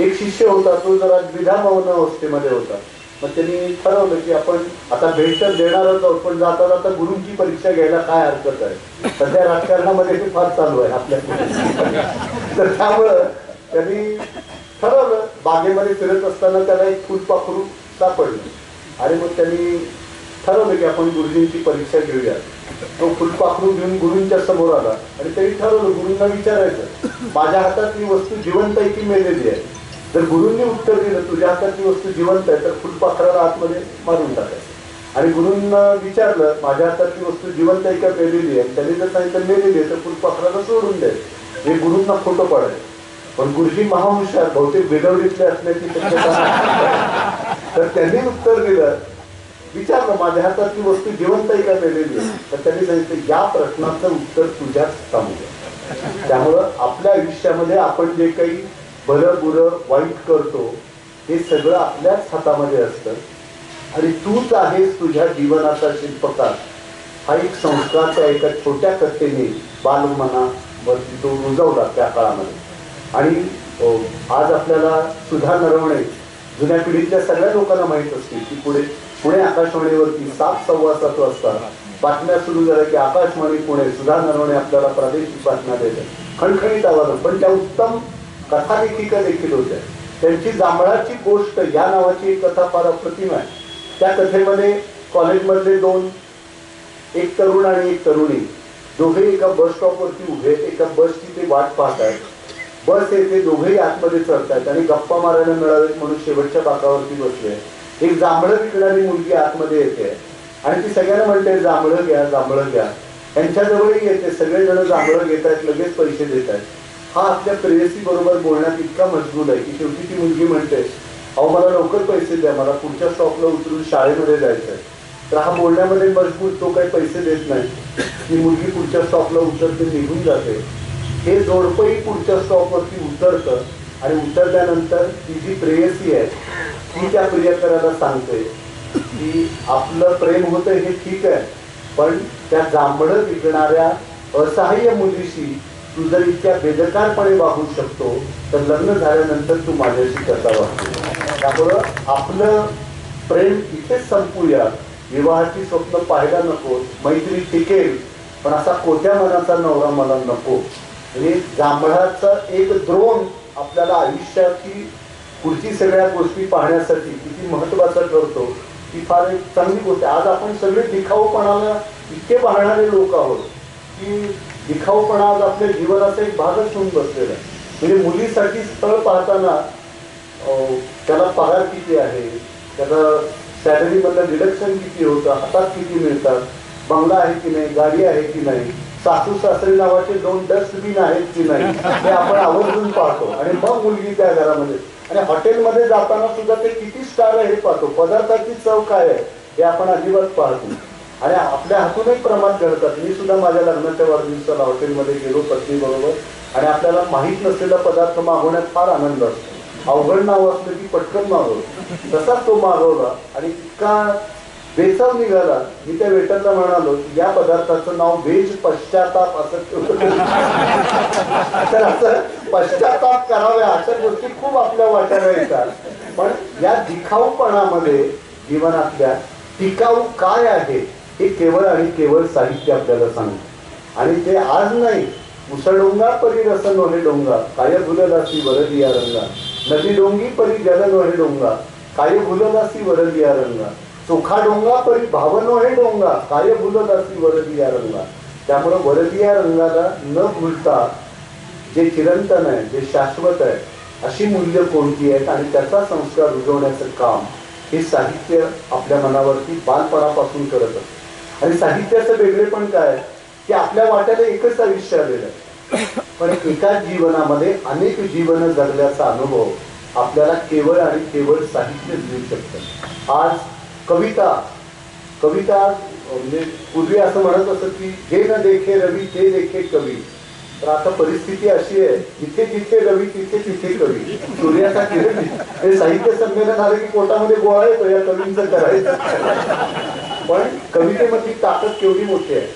एक शिष्य होता, तो जरा द्विधा मौन अवस्थेमध्ये होता. मग त्यांनी ठरवलं की आपण आता भेट तर देणारच आहोत, पण जाता जाता गुरूंची परीक्षा घ्यायला काय हरकत आहे. सध्या राजकारणामध्ये ते फार चालू आहे आपल्या. तर त्यामुळं त्यांनी ठरवलं, बागेमध्ये फिरत असताना त्याला एक फुलपाखरू सापडलं आणि मग त्यांनी ठरवलं की आपण गुरुजींची परीक्षा घेऊया. तो फुलपाखरू घेऊन गुरूंच्या समोर आला आणि त्यांनी ठरवलं गुरूंना विचारायचं, माझ्या हातातली वस्तू जिवंत आहे की मेलेली आहे. जर गुरूंनी उत्तर दिलं तुझ्या हातातली वस्तू जिवंत आहे, तर फुलपाखराला आतमध्ये मारून टाकायचं. आणि गुरूंना विचारलं माझ्या हातातली वस्तू जिवंत आहे का मेलेली आहे, त्यांनी जर सांगितलं मेलेली आहे, तर फुलपाखराला सोडून द्यायचं. हे गुरूंना खोटं पडायचं. पण गुरुजी महाहुशार, बहुतेक बेदवडीतले असण्याची शक्यता. तर त्यांनी उत्तर दिलं, विचारलं माझ्या हातातली वस्तू जिवंत आहे का मेलेली आहे, तर त्यांनी सांगितलं या प्रश्नाचं उत्तर तुझ्याच सांगू. त्यामुळं आपल्या आयुष्यामध्ये आपण जे काही बरं बुरं वाईट करतो हे सगळं आपल्याच हातामध्ये असतं आणि तूच आहेस तुझ्या जीवनाचा शिल्पकार. हा एक संस्कार त्या एका छोट्या कथेने बालमनावरती तो रुजवला त्या काळामध्ये. आणि आज आपल्याला सुधा नरवणे जुन्या पिढीतल्या सगळ्या लोकांना माहीत असतील की पुणे आकाशवाणीवरती 7:15 वाजता बातम्या सुरू झाल्या की आकाशवाणी पुणे सुधा नरवणे आपल्याला प्रादेशिक बातम्या देते खणखणीत आवाज. पण त्या उत्तम कथालेखिका देखील होत्या. त्यांची जांभळाची गोष्ट या नावाची एक कथा फार अप्रतिम आहे. त्या कथेमध्ये कॉलेजमधले एक तरुण आणि एक तरुणी दोघे एका बस स्टॉपवरती उभे, एका बसची ते वाट पाहत आहेत. बस येते, दोघेही आतमध्ये चढतायत आणि गप्पा मारायला मिळावेत म्हणून शेवटच्या बाकावरती बसले. एक जांभळं विकणारी मुलगी आतमध्ये येते आणि ती सगळ्यांना म्हणते जांभळं घ्या जांभळं घ्या. त्यांच्याजवळही येते, सगळेजण जांभळं घेत आहेत, लगेच पैसे देत आहेत. हा आपल्या प्रेयसी बरोबर बोलण्यात इतका मशगूल आहे की शेवटी ती मुलगी म्हणते अहो मला लवकर पैसे द्या, मला पुढच्या स्टॉपला उतरून शाळेमध्ये जायचंय. तर हा बोलण्यामध्ये मशगूल, तो काही पैसे देत नाही. ती मुलगी पुढच्या स्टॉपला उतरते, निघून जाते. हे जोडपंही पुढच्या स्टॉपवरती उतरतं आणि उतरल्यानंतर ती जी प्रेयसी आहे ती त्या प्रियकराला सांगते की आपलं प्रेम होतं हे ठीक आहे, पण त्या जांभळं विकणाऱ्या असहाय्य मुलीशी तू जर इतक्या बेदरकारपणे वागू शकतो तर लग्न झाल्यानंतर तू माझ्याशी कसा वागतो. त्यामुळं आपलं प्रेम इथेच संपूया. विवाहाची स्वप्न पाहायला नको, मैत्री टिकेल, पण असा कोत्या मनाचा नवरा मला नको. म्हणजे जांभळाचं एक द्रोण आपल्याला आयुष्याची पुढची सगळ्या गोष्टी पाहण्यासाठी किती महत्वाचा ठरतो ही फार एक चांगली गोष्ट आहे. आज आपण सगळे दिखाऊपणाला इतके पाहणारे लोक आहोत की दिखाऊपणा आज आपल्या जीवनाचा एक भागच होऊन बसलेला आहे. म्हणजे मुलीसाठी स्थळ पाहताना त्याला पगार किती आहे, त्याचा सॅलरीमधलं डिडक्शन किती होतं, हातात किती मिळतात, बंगला आहे की नाही, गाडी आहे की नाही, सासू सासरे नावाचे 2 डस्टबिन आहेत की नाही, हे आपण आवर्जून पाहतो. आणि मग मुलगी त्या घरामध्ये. आणि हॉटेलमध्ये जाताना सुद्धा ते किती स्टार आहे हे पाहतो, पदार्थाची चव काय आहे हे आपण अजिबात पाहतो. आणि आपल्या हातूनही प्रमाद घडतात. मी सुद्धा माझ्या लग्नाच्या वाढदिवसाला हॉटेलमध्ये गेलो पत्नी बरोबर आणि आपल्याला माहीत नसलेला पदार्थ मागवण्यात फार आनंद असतो. अवघड नाव असलं की पटकन मागवतो. तसाच तो मागवला आणि इतका बेचव निघाला. मी त्या वेटरला म्हणालो या पदार्थाचं नाव व्हेज पश्चाताप असं ठेवलं. तर असं पश्चाताप कराव्या अशा गोष्टी खूप आपल्या वाट्याला येतात. पण या दिखाऊपणामध्ये जीवनातल्या टिकाऊ काय आहे हे केवळ आणि केवळ साहित्य आपल्याला सांगतं. आणि ते आज नाही, उसडोंगा परी रस नोहे डोंगा काय भुलदासी वरदिया रंगा, नदी डोंगी परी जल नोहे डोंगा काय भुलदासी वरदिया रंगा, चोखा डोंगा परी भाव नोहे डोंगा काय भुलदासी वरदिया रंगा. त्यामुळं वरदिया रंगाला न भूलता जे चिरंतन आहे, जे शाश्वत आहे अशी मूल्य कोणती आहेत आणि त्याचा संस्कार रुजवण्याचं काम हे साहित्य आपल्या मनावरती बालपणापासून करत असतं. आणि साहित्याचं वेगळेपण काय की आपल्या वाट्याला एकच आयुष्य आलेलं आहे, पण एकाच जीवनामध्ये अनेक जीवन जगल्याचा अनुभव आपल्याला केवळ आणि केवळ साहित्य देऊ शकतं. आज कविता म्हणजे पूर्वी असं म्हणत असत की जे न देखे रवी ते देखे कवी. तर आता परिस्थिती अशी आहे जिथे जिथे रवी तिथे तिथे कवी. सूर्याचा किरण हे साहित्य संमेलन आलं की पोटामध्ये गोळा येतो या कवींचं करायचं. पण कवितेमधली ताकद केवढी मोठी आहे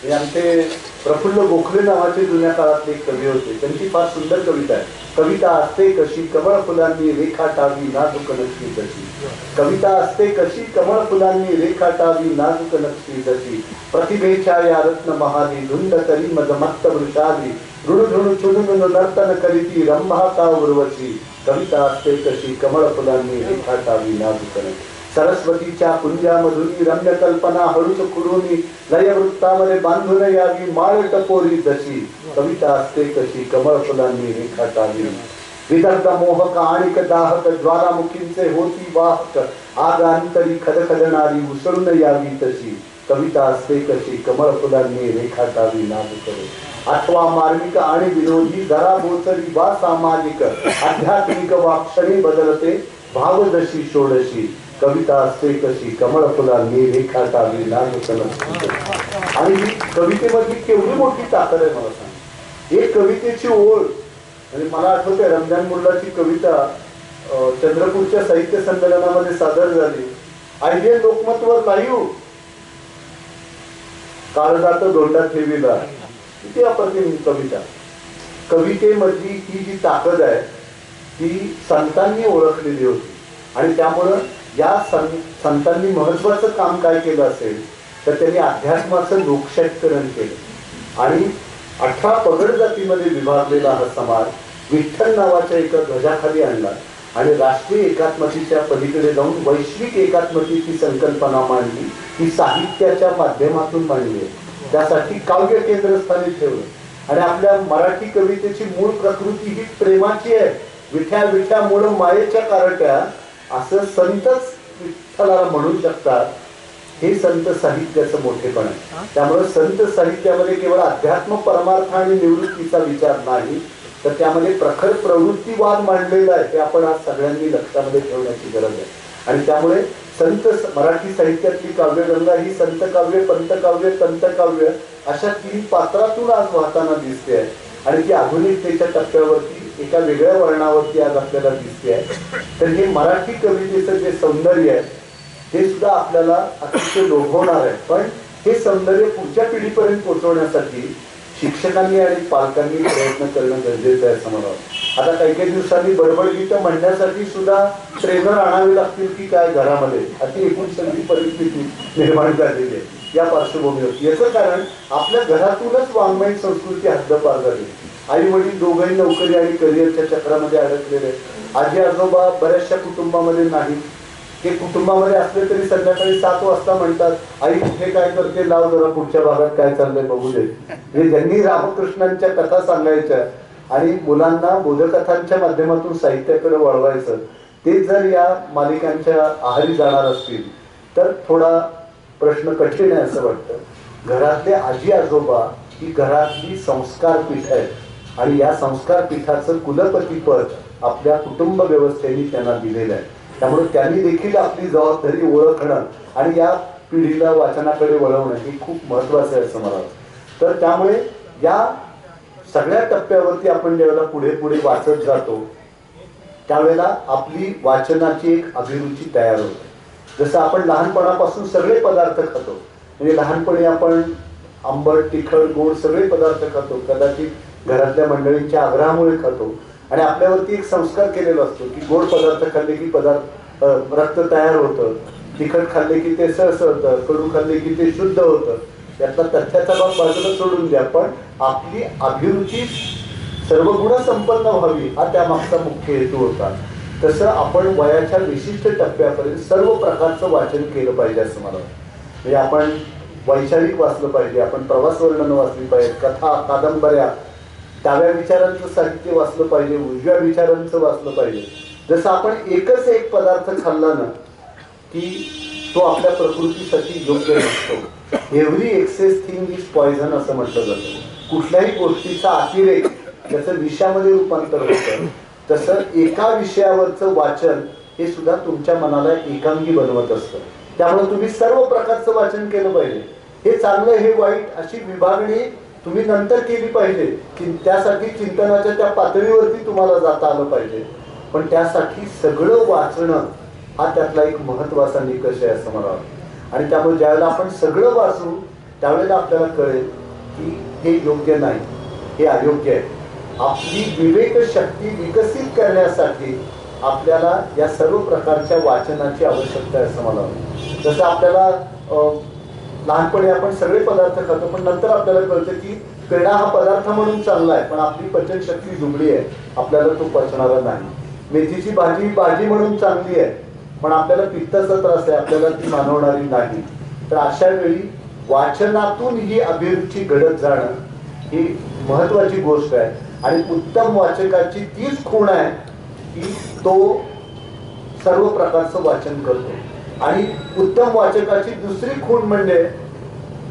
हे आमचे प्रफुल्ल गोखले नावाचे जुन्या काळातले एक कवी होते, त्यांची फार सुंदर कविता आहे. कविता असते कशी कमळ फुलांनी रेखाटावी नाजूक नक्षी तशी. कविता असते कशी कमळ फुलांनी रेखाटावी नाजूक नक्षी तशी. प्रतिभेच्या या रत्न महादी धुंद करी मदमत्त वृषादी ऋणधुणु चुणुन नर्तन करीती रंभा का उर्वशी. कविता असते कशी कमळ फुलांनी रेखाटावी नाजूक नक्षी. सरस्वतीच्या कुंजामधुनी रम्य कल्पना हळूच खुडूनी लय वृत्तामध्ये बांधून यावी माळ टपोरी जशी. कविता असते कशी कमळ फुलांनी रेखाटावी. विदर्भ मोहक आणिक दाहक ज्वालामुखींचे होती वाहक आग अंतरी खदखदणारी उसळून यावी तशी. कविता असते कशी कमळ फुलांनी रेखाटावी नाजूक. अथवा मार्मिक आणि विनोदी जरा बोचरी वा सामाजिक आध्यात्मिक वाक्षणी बदलते भाव जशी षोडशी. कविता असते कशी कमळ फुलांनी रेखाटावी नाजूक. आणि ही कवितेमधली केवढी मोठी ताकद आहे मला सांग. एक कवितेची ओळ आणि मला आठवते रमजान मुल्लाची कविता चंद्रपूरच्या साहित्य संमेलनामध्ये सादर झाली. आयडियल लोकमतवर लाईव्ह काळजात दोंडा ठेवीला. किती अप्रतिम कविता. कवितेमधली ही जी ताकद आहे ती संतांनी ओळखलेली होती आणि त्यामुळं या संतांनी महत्वाचं काम काय केलं असेल तर त्यांनी अध्यात्माचं लोकशाहीकरण केलं आणि 18 पगड जातीमध्ये विभागलेला हा समाज विठ्ठल नावाच्या एका ध्वजाखाली आणला आणि राष्ट्रीय एकात्मतेच्या पलीकडे जाऊन वैश्विक एकात्मतेची संकल्पना मांडली. ही साहित्याच्या माध्यमातून मांडली. त्यासाठी काव्य केंद्रस्थानी ठेवलं आणि आपल्या मराठी कवितेची मूळ प्रकृती ही प्रेमाची आहे. विठ्या विठ्या मूळ मायेच्या कारट्या असं संतच विठ्ठलाला म्हणू शकतात. हे संत साहित्याचं मोठेपण आहे. त्यामुळे संत साहित्यामध्ये केवळ अध्यात्म परमार्थ आणि निवृत्तीचा विचार नाही तर त्यामध्ये प्रखर प्रवृत्तीवाद मांडलेला आहे. हे आपण आज सगळ्यांनी लक्षामध्ये ठेवण्याची गरज आहे. आणि त्यामुळे संत मराठी साहित्यातली काव्यगंगा ही संत काव्य पंतकाव्य तंतकाव्य अशा 3 पात्रातून आज वाहताना दिसते आहे आणि ती आधुनिकतेच्या टप्प्यावरती एका वेगळ्या वर्णावरती आज आपल्याला दिसते आहे. तर हे मराठी कवितेचं जे सौंदर्य आहे ते सुद्धा आपल्याला अतिशय लोभवणार आहे. पण हे सौंदर्य पुढच्या पिढीपर्यंत पोहोचवण्यासाठी शिक्षकांनी आणि पालकांनी प्रयत्न करणं गरजेचं आहे असं मला वाटतं. आता काही दिवसांनी बडबड गीतं म्हणण्यासाठी सुद्धा ट्रेनर आणावे लागतील की काय घरामध्ये अति एकूण सगळी परिस्थिती निर्माण झालेली आहे या पार्श्वभूमीवर. याचं कारण आपल्या घरातूनच वाङ्मय संस्कृती हद्दपार झाली. आई वडील दोघंही नोकरी आणि करिअरच्या चक्रामध्ये अडकलेले. आजी आजोबा बऱ्याचशा कुटुंबामध्ये नाही. ते कुटुंबामध्ये असले तरी संध्याकाळी 7 वाजता म्हणतात आई कुठे काय करते लाव जरा पुढच्या भागात काय चाललंय बघू दे. म्हणजे ज्यांनी रामकृष्णांच्या कथा सांगायच्या आणि मुलांना बोधकथांच्या माध्यमातून साहित्याकडे वळवायचं ते जर या मालिकांच्या आहारी जाणार असतील तर थोडा प्रश्न कठीण आहे असं वाटतं. घरातले आजी आजोबा ही घरातली संस्कार पीठ आहेत आणि या संस्कार पीठाचं कुलपतीपद आपल्या कुटुंब व्यवस्थेने त्यांना दिलेलं आहे. त्यामुळे त्यांनी देखील आपली जबाबदारी ओळखणं आणि या पिढीला वाचनाकडे वळवणं हे खूप महत्वाचं आहे असं मला वाटतं. तर त्यामुळे या सगळ्या टप्प्यावरती आपण ज्यावेळेला पुढे पुढे वाचत जातो त्यावेळेला आपली वाचनाची एक अभिरुची तयार होते. जसं आपण लहानपणापासून सगळे पदार्थ खातो. म्हणजे लहानपणी आपण आंबट तिखट गोड सगळे पदार्थ खातो. कदाचित घरातल्या मंडळींच्या आग्रहामुळे खातो आणि आपल्यावरती एक संस्कार केलेला असतो की गोड पदार्थ खाल्ले की रक्त तयार होतं, तिखट खाल्ले की ते सळसळतं, कडू खाल्ले की ते शुद्ध होतं. यातला तथ्याचा भाग बाजूला सोडून द्या पण आपली अभिरुची सर्व गुण संपन्न व्हावी हा त्यामागचा मुख्य हेतू होता. तसं आपण वयाच्या विशिष्ट टप्प्यापर्यंत सर्व प्रकारचं वाचन केलं पाहिजे असं मला वाटतं. म्हणजे आपण वैचारिक वाचलं पाहिजे, आपण प्रवास वर्णन वाचली पाहिजे, कथा कादंबऱ्या, डाव्या विचारांचं साहित्य वाचलं पाहिजे, उजव्या विचारांचं वाचलं पाहिजे. जसं आपण एकच एक पदार्थ खाल्ला ना की तो आपल्या प्रकृतीसाठी योग्य नसतो. Every excess thing is poison असं म्हटलं जातं. कुठल्याही गोष्टीचा अतिरेक त्याचं विषामध्ये रूपांतर होतं. तसं एका विषयावरचं वाचन हे सुद्धा तुमच्या मनाला एकांगी बनवत असतं. त्यामुळे तुम्ही सर्व प्रकारचं वाचन केलं पाहिजे. हे चांगलं हे वाईट अशी विभागणी तुम्ही नंतर केली पाहिजे. त्यासाठी चिंतनाच्या त्या पातळीवरती तुम्हाला जाता आलं पाहिजे. पण त्यासाठी सगळं वाचणं हा त्यातला एक महत्वाचा निकष आहे असं मला वाटतं. आणि त्यामुळे ज्यावेळेला आपण सगळं वाचू त्यावेळेला आपल्याला कळेल की हे योग्य नाही, हे अयोग्य आहे. आपली विवेक शक्ती विकसित करण्यासाठी आपल्याला या सर्व प्रकारच्या वाचनाची आवश्यकता आहे असं मला वाटतं. जसं आपल्याला लहानपणी आपण सगळे पदार्थ खातो, पण नंतर आपल्याला कळतं की पेढा हा पदार्थ म्हणून चांगला आहे, पण आपली पचनशक्ती दुबळी आहे, आपल्याला तो पचणारा नाही. मेथीची भाजी भाजी म्हणून चांगली आहे, पण आपल्याला पित्ताचा त्रास आहे, आपल्याला ती मानवणारी नाही. तर अशा वेळी वाचनातून ही अभिरुची घडत जाणं ही महत्वाची गोष्ट आहे. आणि उत्तम वाचकाची तीच खूण आहे की तो सर्व प्रकारचं वाचन करतो. आणि उत्तम वाचकाची दुसरी खूण म्हणजे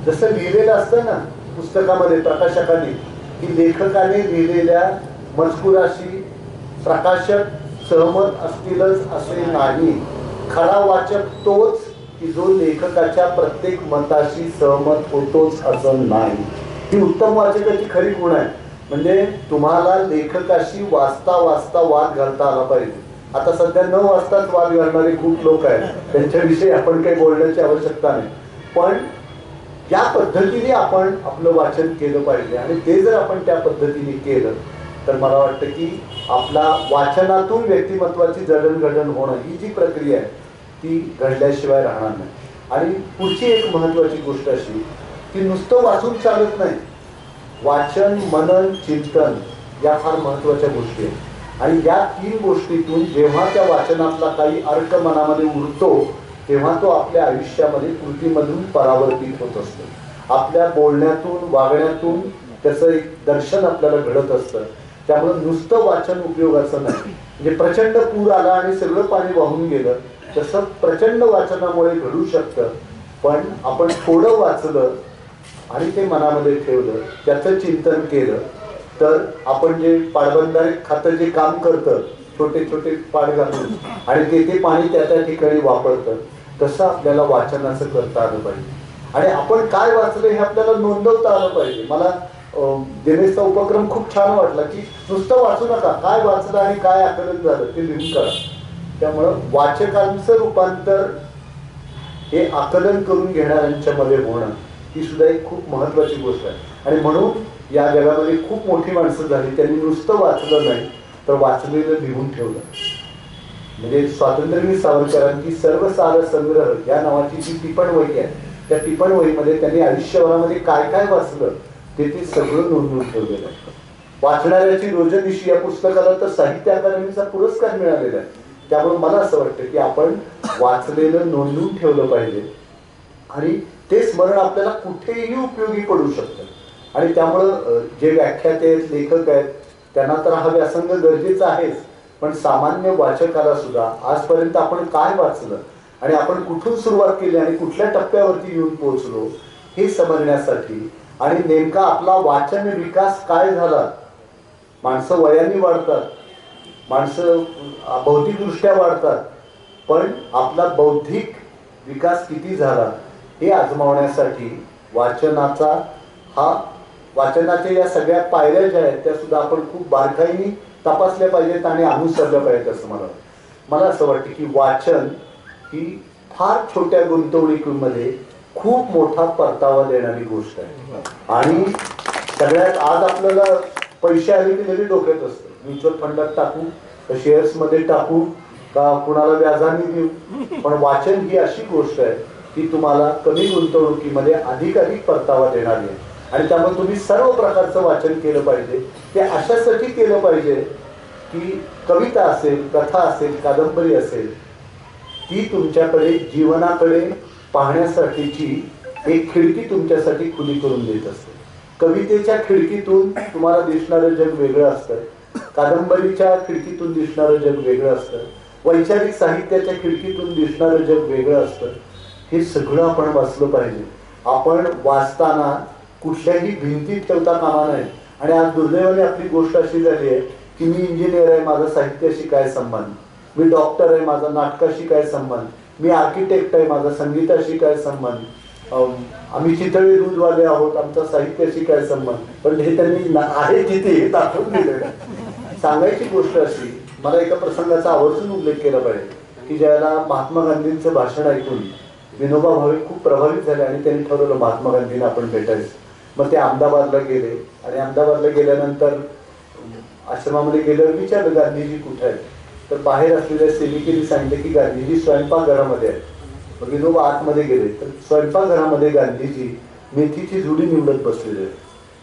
जसं लिहिलेलं असतं ना पुस्तकामध्ये प्रकाशकाने, की लेखकाने लिहिलेल्या मजकुराशी प्रकाशक सहमत असतीलच असे नाही. खरा वाचक तोच की जो लेखकाच्या प्रत्येक मताशी सहमत होतोच असं नाही. ही उत्तम वाचकाची खरी गुण आहे. म्हणजे तुम्हाला लेखकाशी वाचता वाचता वाद घालता आला पाहिजे. आता सध्या न वाचताच वाद घालणारे खूप लोक आहेत, त्यांच्याविषयी आपण काही बोलण्याची आवश्यकता नाही. पण या पद्धतीने आपण आपलं वाचन केलं पाहिजे. आणि ते जर आपण त्या पद्धतीने केलं तर मला वाटतं की आपला वाचनातून व्यक्तिमत्वाची जडणघडण होणं ही जी प्रक्रिया आहे ती घडल्याशिवाय राहणार नाही. आणि पुढची एक महत्वाची गोष्ट अशी की नुसतं वाचून चालत नाही. वाचन, मनन, चिंतन या फार महत्वाच्या गोष्टी आहेत. आणि या तीन गोष्टीतून जेव्हा त्या वाचनातला काही अर्क मनामध्ये उरतो तेव्हा तो आपल्या आयुष्यामध्ये कृतीमधून परावर्तित होत असतो. आपल्या बोलण्यातून वागण्यातून त्याचं एक दर्शन आपल्याला घडत असतं. त्यामुळे नुसतं वाचन उपयोगाचं नाही. म्हणजे प्रचंड पूर आला आणि सगळं पाणी वाहून गेलं तसं प्रचंड वाचनामुळे घडू शकतं. पण आपण थोडं वाचलं आणि ते मनामध्ये ठेवलं, त्याचं चिंतन केलं तर आपण जे पाटबंधारे खातं जे काम करतं छोटे छोटे पाट घालून आणि ते पाणी त्या त्या ठिकाणी वापरतं, तसं आपल्याला वाचनाचं करता आलं पाहिजे. आणि आपण काय वाचलं हे आपल्याला नोंदवता आलं पाहिजे. मला दिनेशचा उपक्रम खूप छान वाटला की नुसतं वाचू नका, काय वाचलं आणि काय आकलन झालं ते लिहून करा. त्यामुळं वाचकांचं रूपांतर हे आकलन करून घेणाऱ्यांच्या मध्ये होणं ही सुद्धा एक खूप महत्वाची गोष्ट आहे. आणि म्हणून या जगामध्ये खूप मोठी माणसं झाली, त्यांनी नुसतं वाचलं नाही तर वाचलेलं लिहून ठेवलं. म्हणजे स्वातंत्र्यवीर सावरकरांची सर्वसार संग्रह या नावाची जी टिपणवही आहे त्या टिपणवहीमध्ये त्यांनी आयुष्यभरामध्ये काय काय वाचलं ते सगळं नोंदवून ठेवलेलं आहे. वाचणाऱ्याची रोजनिशी या पुस्तकाला तर साहित्य अकादमीचा पुरस्कार मिळालेला आहे. त्यामुळे मला असं वाटतं की आपण वाचलेलं नोंदवून ठेवलं पाहिजे आणि ते स्मरण आपल्याला कुठेही उपयोगी पडू शकतं. आणि त्यामुळं जे व्याख्याते आहेत, लेखक आहेत, त्यांना तर हा व्यासंग गरजेचा आहेच, पण सामान्य वाचकाला सुद्धा आजपर्यंत आपण काय वाचलं आणि आपण कुठून सुरुवात केली आणि कुठल्या टप्प्यावरती येऊन पोहोचलो हे समजण्यासाठी आणि नेमका आपला वाचन विकास काय झाला. माणसं वयाने वाढतात, माणसं बौद्धिकदृष्ट्या वाढतात, पण आपला बौद्धिक विकास किती झाला हे आजमावण्यासाठी वाचनाच्या या सगळ्या पायऱ्या ज्या आहेत त्या सुद्धा आपण खूप बारकाईने तपासल्या पाहिजेत आणि अनुसरल्या पाहिजेत असं मला असं वाटतं की वाचन ही फार छोट्या गुंतवणुकीमध्ये खूप मोठा परतावा देणारी गोष्ट आहे. आणि सगळ्यात आज आपल्याला पैसे आले की लगेच डोक्यात असतं, म्युच्युअल फंडात टाकू का शेअर्समध्ये टाकू का कुणाला व्याजाने देऊ. पण वाचन ही अशी गोष्ट आहे की तुम्हाला कमी गुंतवणुकीमध्ये अधिकाधिक परतावा देणारी आहे. आणि त्यामुळे तुम्ही सर्व प्रकारचं वाचन केलं पाहिजे. ते अशासाठी केलं पाहिजे की कविता असेल, कथा असेल, कादंबरी असेल, ती तुमच्याकडे जीवनाकडे पाहण्यासाठीची एक खिडकी तुमच्यासाठी खुली करून देत असते. कवितेच्या खिडकीतून तुम्हाला दिसणारं जग वेगळं असतं, कादंबरीच्या खिडकीतून दिसणारं जग वेगळं असतं, वैचारिक साहित्याच्या खिडकीतून दिसणारं जग वेगळं असतं. हे सगळं आपण वाचलं पाहिजे. आपण वाचताना कुठल्याही भिंतीत ठेवता कामा नये. आणि आज दुर्दैवाने आपली गोष्ट अशी झाली आहे की मी इंजिनियर आहे, माझा साहित्याशी काय संबंध, मी डॉक्टर आहे, माझा नाटकाशी काय संबंध, मी आर्किटेक्ट आहे, माझा संगीताशी काय संबंध, आम्ही चितळी दूधवाले आहोत, आमचा साहित्याशी काय संबंध. पण हे त्यांनी आहे तिथे हे दाखवून दिलेलं. सांगायची गोष्ट अशी, मला एका प्रसंगाचा आवर्जून उल्लेख केला पाहिजे की ज्याला महात्मा गांधींचं भाषण ऐकून विनोबा भावे खूप प्रभावित झाले आणि त्यांनी ठरवलं महात्मा गांधींना आपण भेटायचं. मग ते अहमदाबादला गेले आणि अहमदाबादला गेल्यानंतर आश्रमामध्ये गेल्यावर विचारलं गांधीजी कुठे आहेत. तर बाहेर असलेल्या सेविकेने सांगितलं की गांधीजी स्वयंपाकघरामध्ये आहेत. मग विनोबा आतमध्ये गेले तर स्वयंपाकघरामध्ये गांधीजी मेथीची जुडी निवडत बसलेले.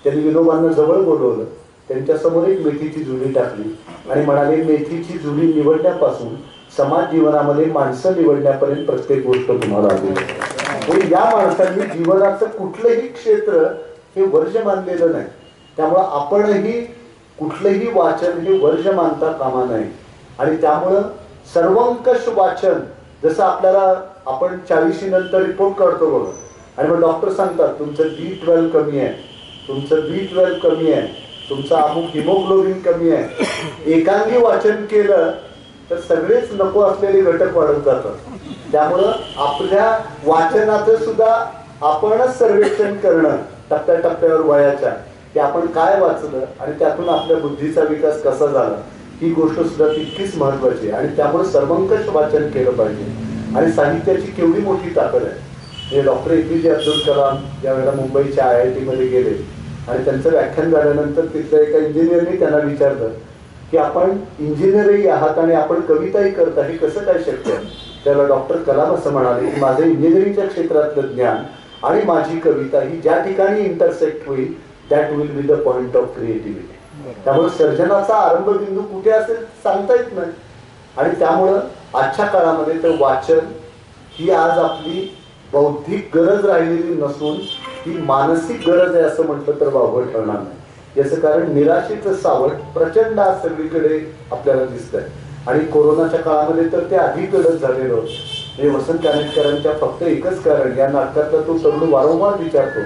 त्यांनी विनोबांना जवळ बोलवलं, त्यांच्यासमोर एक मेथीची जुडी टाकली आणि म्हणाले मेथीची जुडी निवडण्यापासून समाज जीवनामध्ये माणसं निवडण्यापर्यंत प्रत्येक गोष्ट तुम्हाला आली. या माणसांनी जीवनाचं कुठलंही क्षेत्र हे वर्ज मानलेलं नाही. त्यामुळं आपणही कुठलंही वाचन हे वर्ज मानता कामा नये. आणि त्यामुळं सर्वंकष वाचन, जसं आपल्याला आपण 40 नंतर रिपोर्ट काढतो बघा आणि मग डॉक्टर सांगतात तुमचं B12 कमी आहे, तुमचं B12 कमी आहे, तुमचं अमुक हिमोग्लोबिन कमी आहे. एकांगी वाचन केलं तर सगळेच नको असलेले घटक वाढत जातात. त्यामुळं आपल्या वाचनाचं सुद्धा आपणच सर्वेक्षण करणं टप्प्याटप्प्यावर वयाच्या, की आपण काय वाचलं आणि त्यातून आपल्या बुद्धीचा विकास कसा झाला, ही गोष्ट सुद्धा तितकीच महत्वाची आहे. आणि त्यामुळे सर्वंकष वाचन केलं पाहिजे. आणि साहित्याची केवढी मोठी ताकद आहे. हे डॉक्टर APJ अब्दुल कलाम ज्यावेळेला मुंबईच्या IIT मध्ये गेले आणि त्यांचं व्याख्यान झाल्यानंतर तिथल्या एका इंजिनियरने त्यांना विचारलं की आपण इंजिनियरही आहात आणि आपण कविताही करता, हे कसं काय शक्य आहे. त्याला डॉक्टर कलाम असं म्हणाले की माझं इंजिनिअरिंगच्या क्षेत्रातलं ज्ञान आणि माझी कविता ही ज्या ठिकाणी इंटरसेक्ट होईल that will be the point of creativity. त्यामुळे सर्जनाचा आरंभबिंदू कुठे असेल सांगता येत नाही. आणि त्यामुळं आजच्या काळामध्ये तर वाचन ही आज आपली बौद्धिक गरज राहिलेली नसून ही मानसिक गरज आहे असं म्हटलं तर वावगं ठरणार नाही. याचं कारण निराशेचं सावट प्रचंड आज सगळीकडे आपल्याला दिसतंय. आणि कोरोनाच्या काळामध्ये तर ते अधिक गरज झालेलं. हे वसंत कानेटकरांच्या फक्त एकच कारण, या नाटकातला तो तरुण वारंवार विचारतो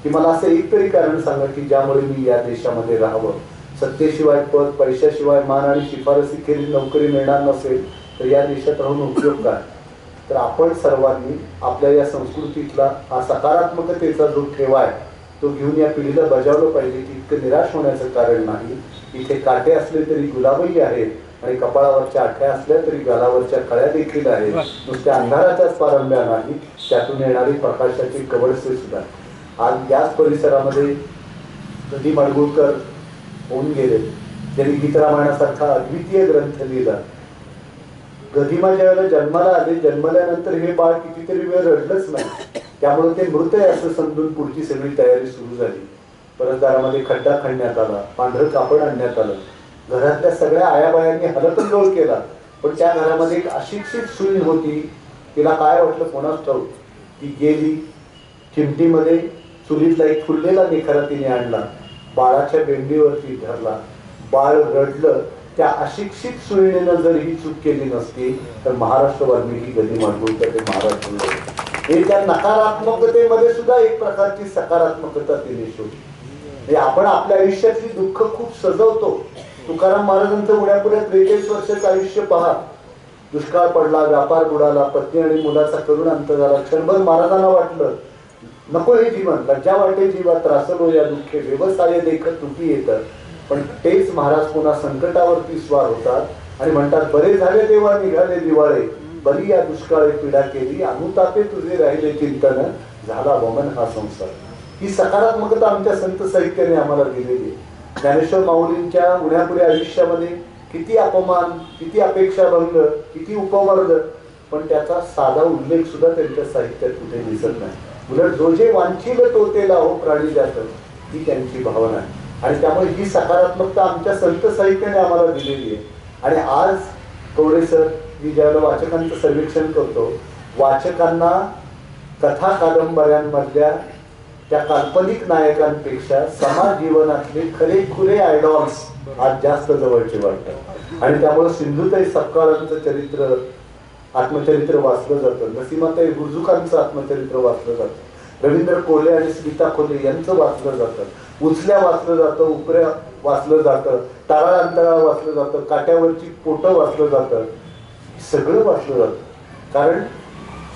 की मला असं एक तरी कारण सांगा की ज्यामुळे मी या देशामध्ये राहावं. सत्तेशिवाय पद, पैशाशिवाय मान आणि शिफारसी केली नोकरी मिळणार नसेल तर या देशात राहून उपयोग काय. तर आपण सर्वांनी आपल्या या संस्कृतीतला हा सकारात्मकतेचा जो ठेवा आहे तो घेऊन या पिढीला बजावलं पाहिजे की इतकं निराश होण्याचं कारण नाही. इथे काटे असले तरी गुलाबही आहेत आणि कपाळावरच्या आठ्या असल्या तरी गालावरच्या कळ्या देखील आहेत. नुसत्या अंधाराच्याच पारंब्या नाही, त्यातून येणारी प्रकाशाची कवडसे सुद्धा. आज याच परिसरामध्ये कधी माडगुळकर होऊन गेले, त्यांनी गीतरामायणासारखा अद्वितीय ग्रंथ लिहिला. गदिमा ज्यावेळेला जन्माला आले, जन्मल्यानंतर हे बाळ कितीतरी वेळ रडलंच नाही. त्यामुळे ते मृत आहे असं समजून पुढची सगळी तयारी सुरू झाली. परत दारामध्ये खड्डा खणण्यात आला, पांढरं कापड आणण्यात आलं. घरातल्या सगळ्या आयाबायांनी हलकल्लोळ केला. पण त्या घरामध्ये एक अशिक्षित सून होती, तिला काय वाटलं कोणाच ठाऊक, ती गेली चिमटीमध्ये चुलीतला एक फुललेला निखारा तिने आणला, बाळाच्या बेंबीवरती धरला. बाळ रडलं. त्या अशिक्षित सुईणीनं जर ही चूक केली नसती तर महाराष्ट्र वाल्मिकी गदी माडगुळकर ते महाराष्ट्र हे त्या नकारात्मकतेमध्ये सुद्धा एक प्रकारची सकारात्मकता तिने शोधली. आपण आपल्या आयुष्यातली दुःख खूप सजवतो. तुकाराम महाराजांचं उड्यापुऱ्या 43 वर्षाचं आयुष्य पहा. दुष्काळ पडला, व्यापार बुडाला, पत्नी आणि मुलाचा करुण अंत झाला. क्षणभर महाराजांना वाटलं नको हे जीवन, लज्जा वाटे जीवा त्रासलो या दुःखे, व्यवसाय देखत तुटी येतं. पण तेच महाराज पुन्हा संकटावरती स्वार होतात आणि म्हणतात बरे झाले देवा निघाले दिवाळे, बरी या दुष्काळे पीडा केली, अनुतापे तुझे राहिले चिंतन, झाला वमन हा संसार. ही सकारात्मकता आमच्या संत साहित्याने आम्हाला दिलेली आहे. ज्ञानेश्वर माऊलींच्या उण्यापुऱ्या आयुष्यामध्ये किती अपमान, किती अपेक्षाभंग, किती उपवर्ग, पण त्याचा साधा उल्लेख सुद्धा त्यांच्या साहित्यात कुठे दिसत नाही. उलट जो जे वांछील तो ते लाहो प्राणी जात, ही त्यांची भावना आहे. आणि त्यामुळे ही सकारात्मकता आमच्या संत साहित्याने आम्हाला दिलेली आहे. आणि आज कवडे सर, मी ज्यावेळेला वाचकांचं सर्वेक्षण करतो, वाचकांना कथा कादंबऱ्यांमधल्या त्या काल्पनिक नायकांपेक्षा समाज जीवनातले खरेखुरे आयडॉल्स आज जास्त जवळचे वाटतात. आणि त्यामुळे सिंधुताई सपकाळांचं चरित्र, आत्मचरित्र वाचलं जातं. नसीमाताई गुरजुकांचं आत्मचरित्र वाचलं जातं. रवींद्र कोल्हे आणि स्मिता खोले यांचं वाचलं जातं. उचल्या वाचलं जातं, उपऱ्या वाचलं जातं, ताराळ अंतराळ वाचलं जातं, काट्यावरची पोटं वाचलं जातं. सगळं वाचलं जातं. कारण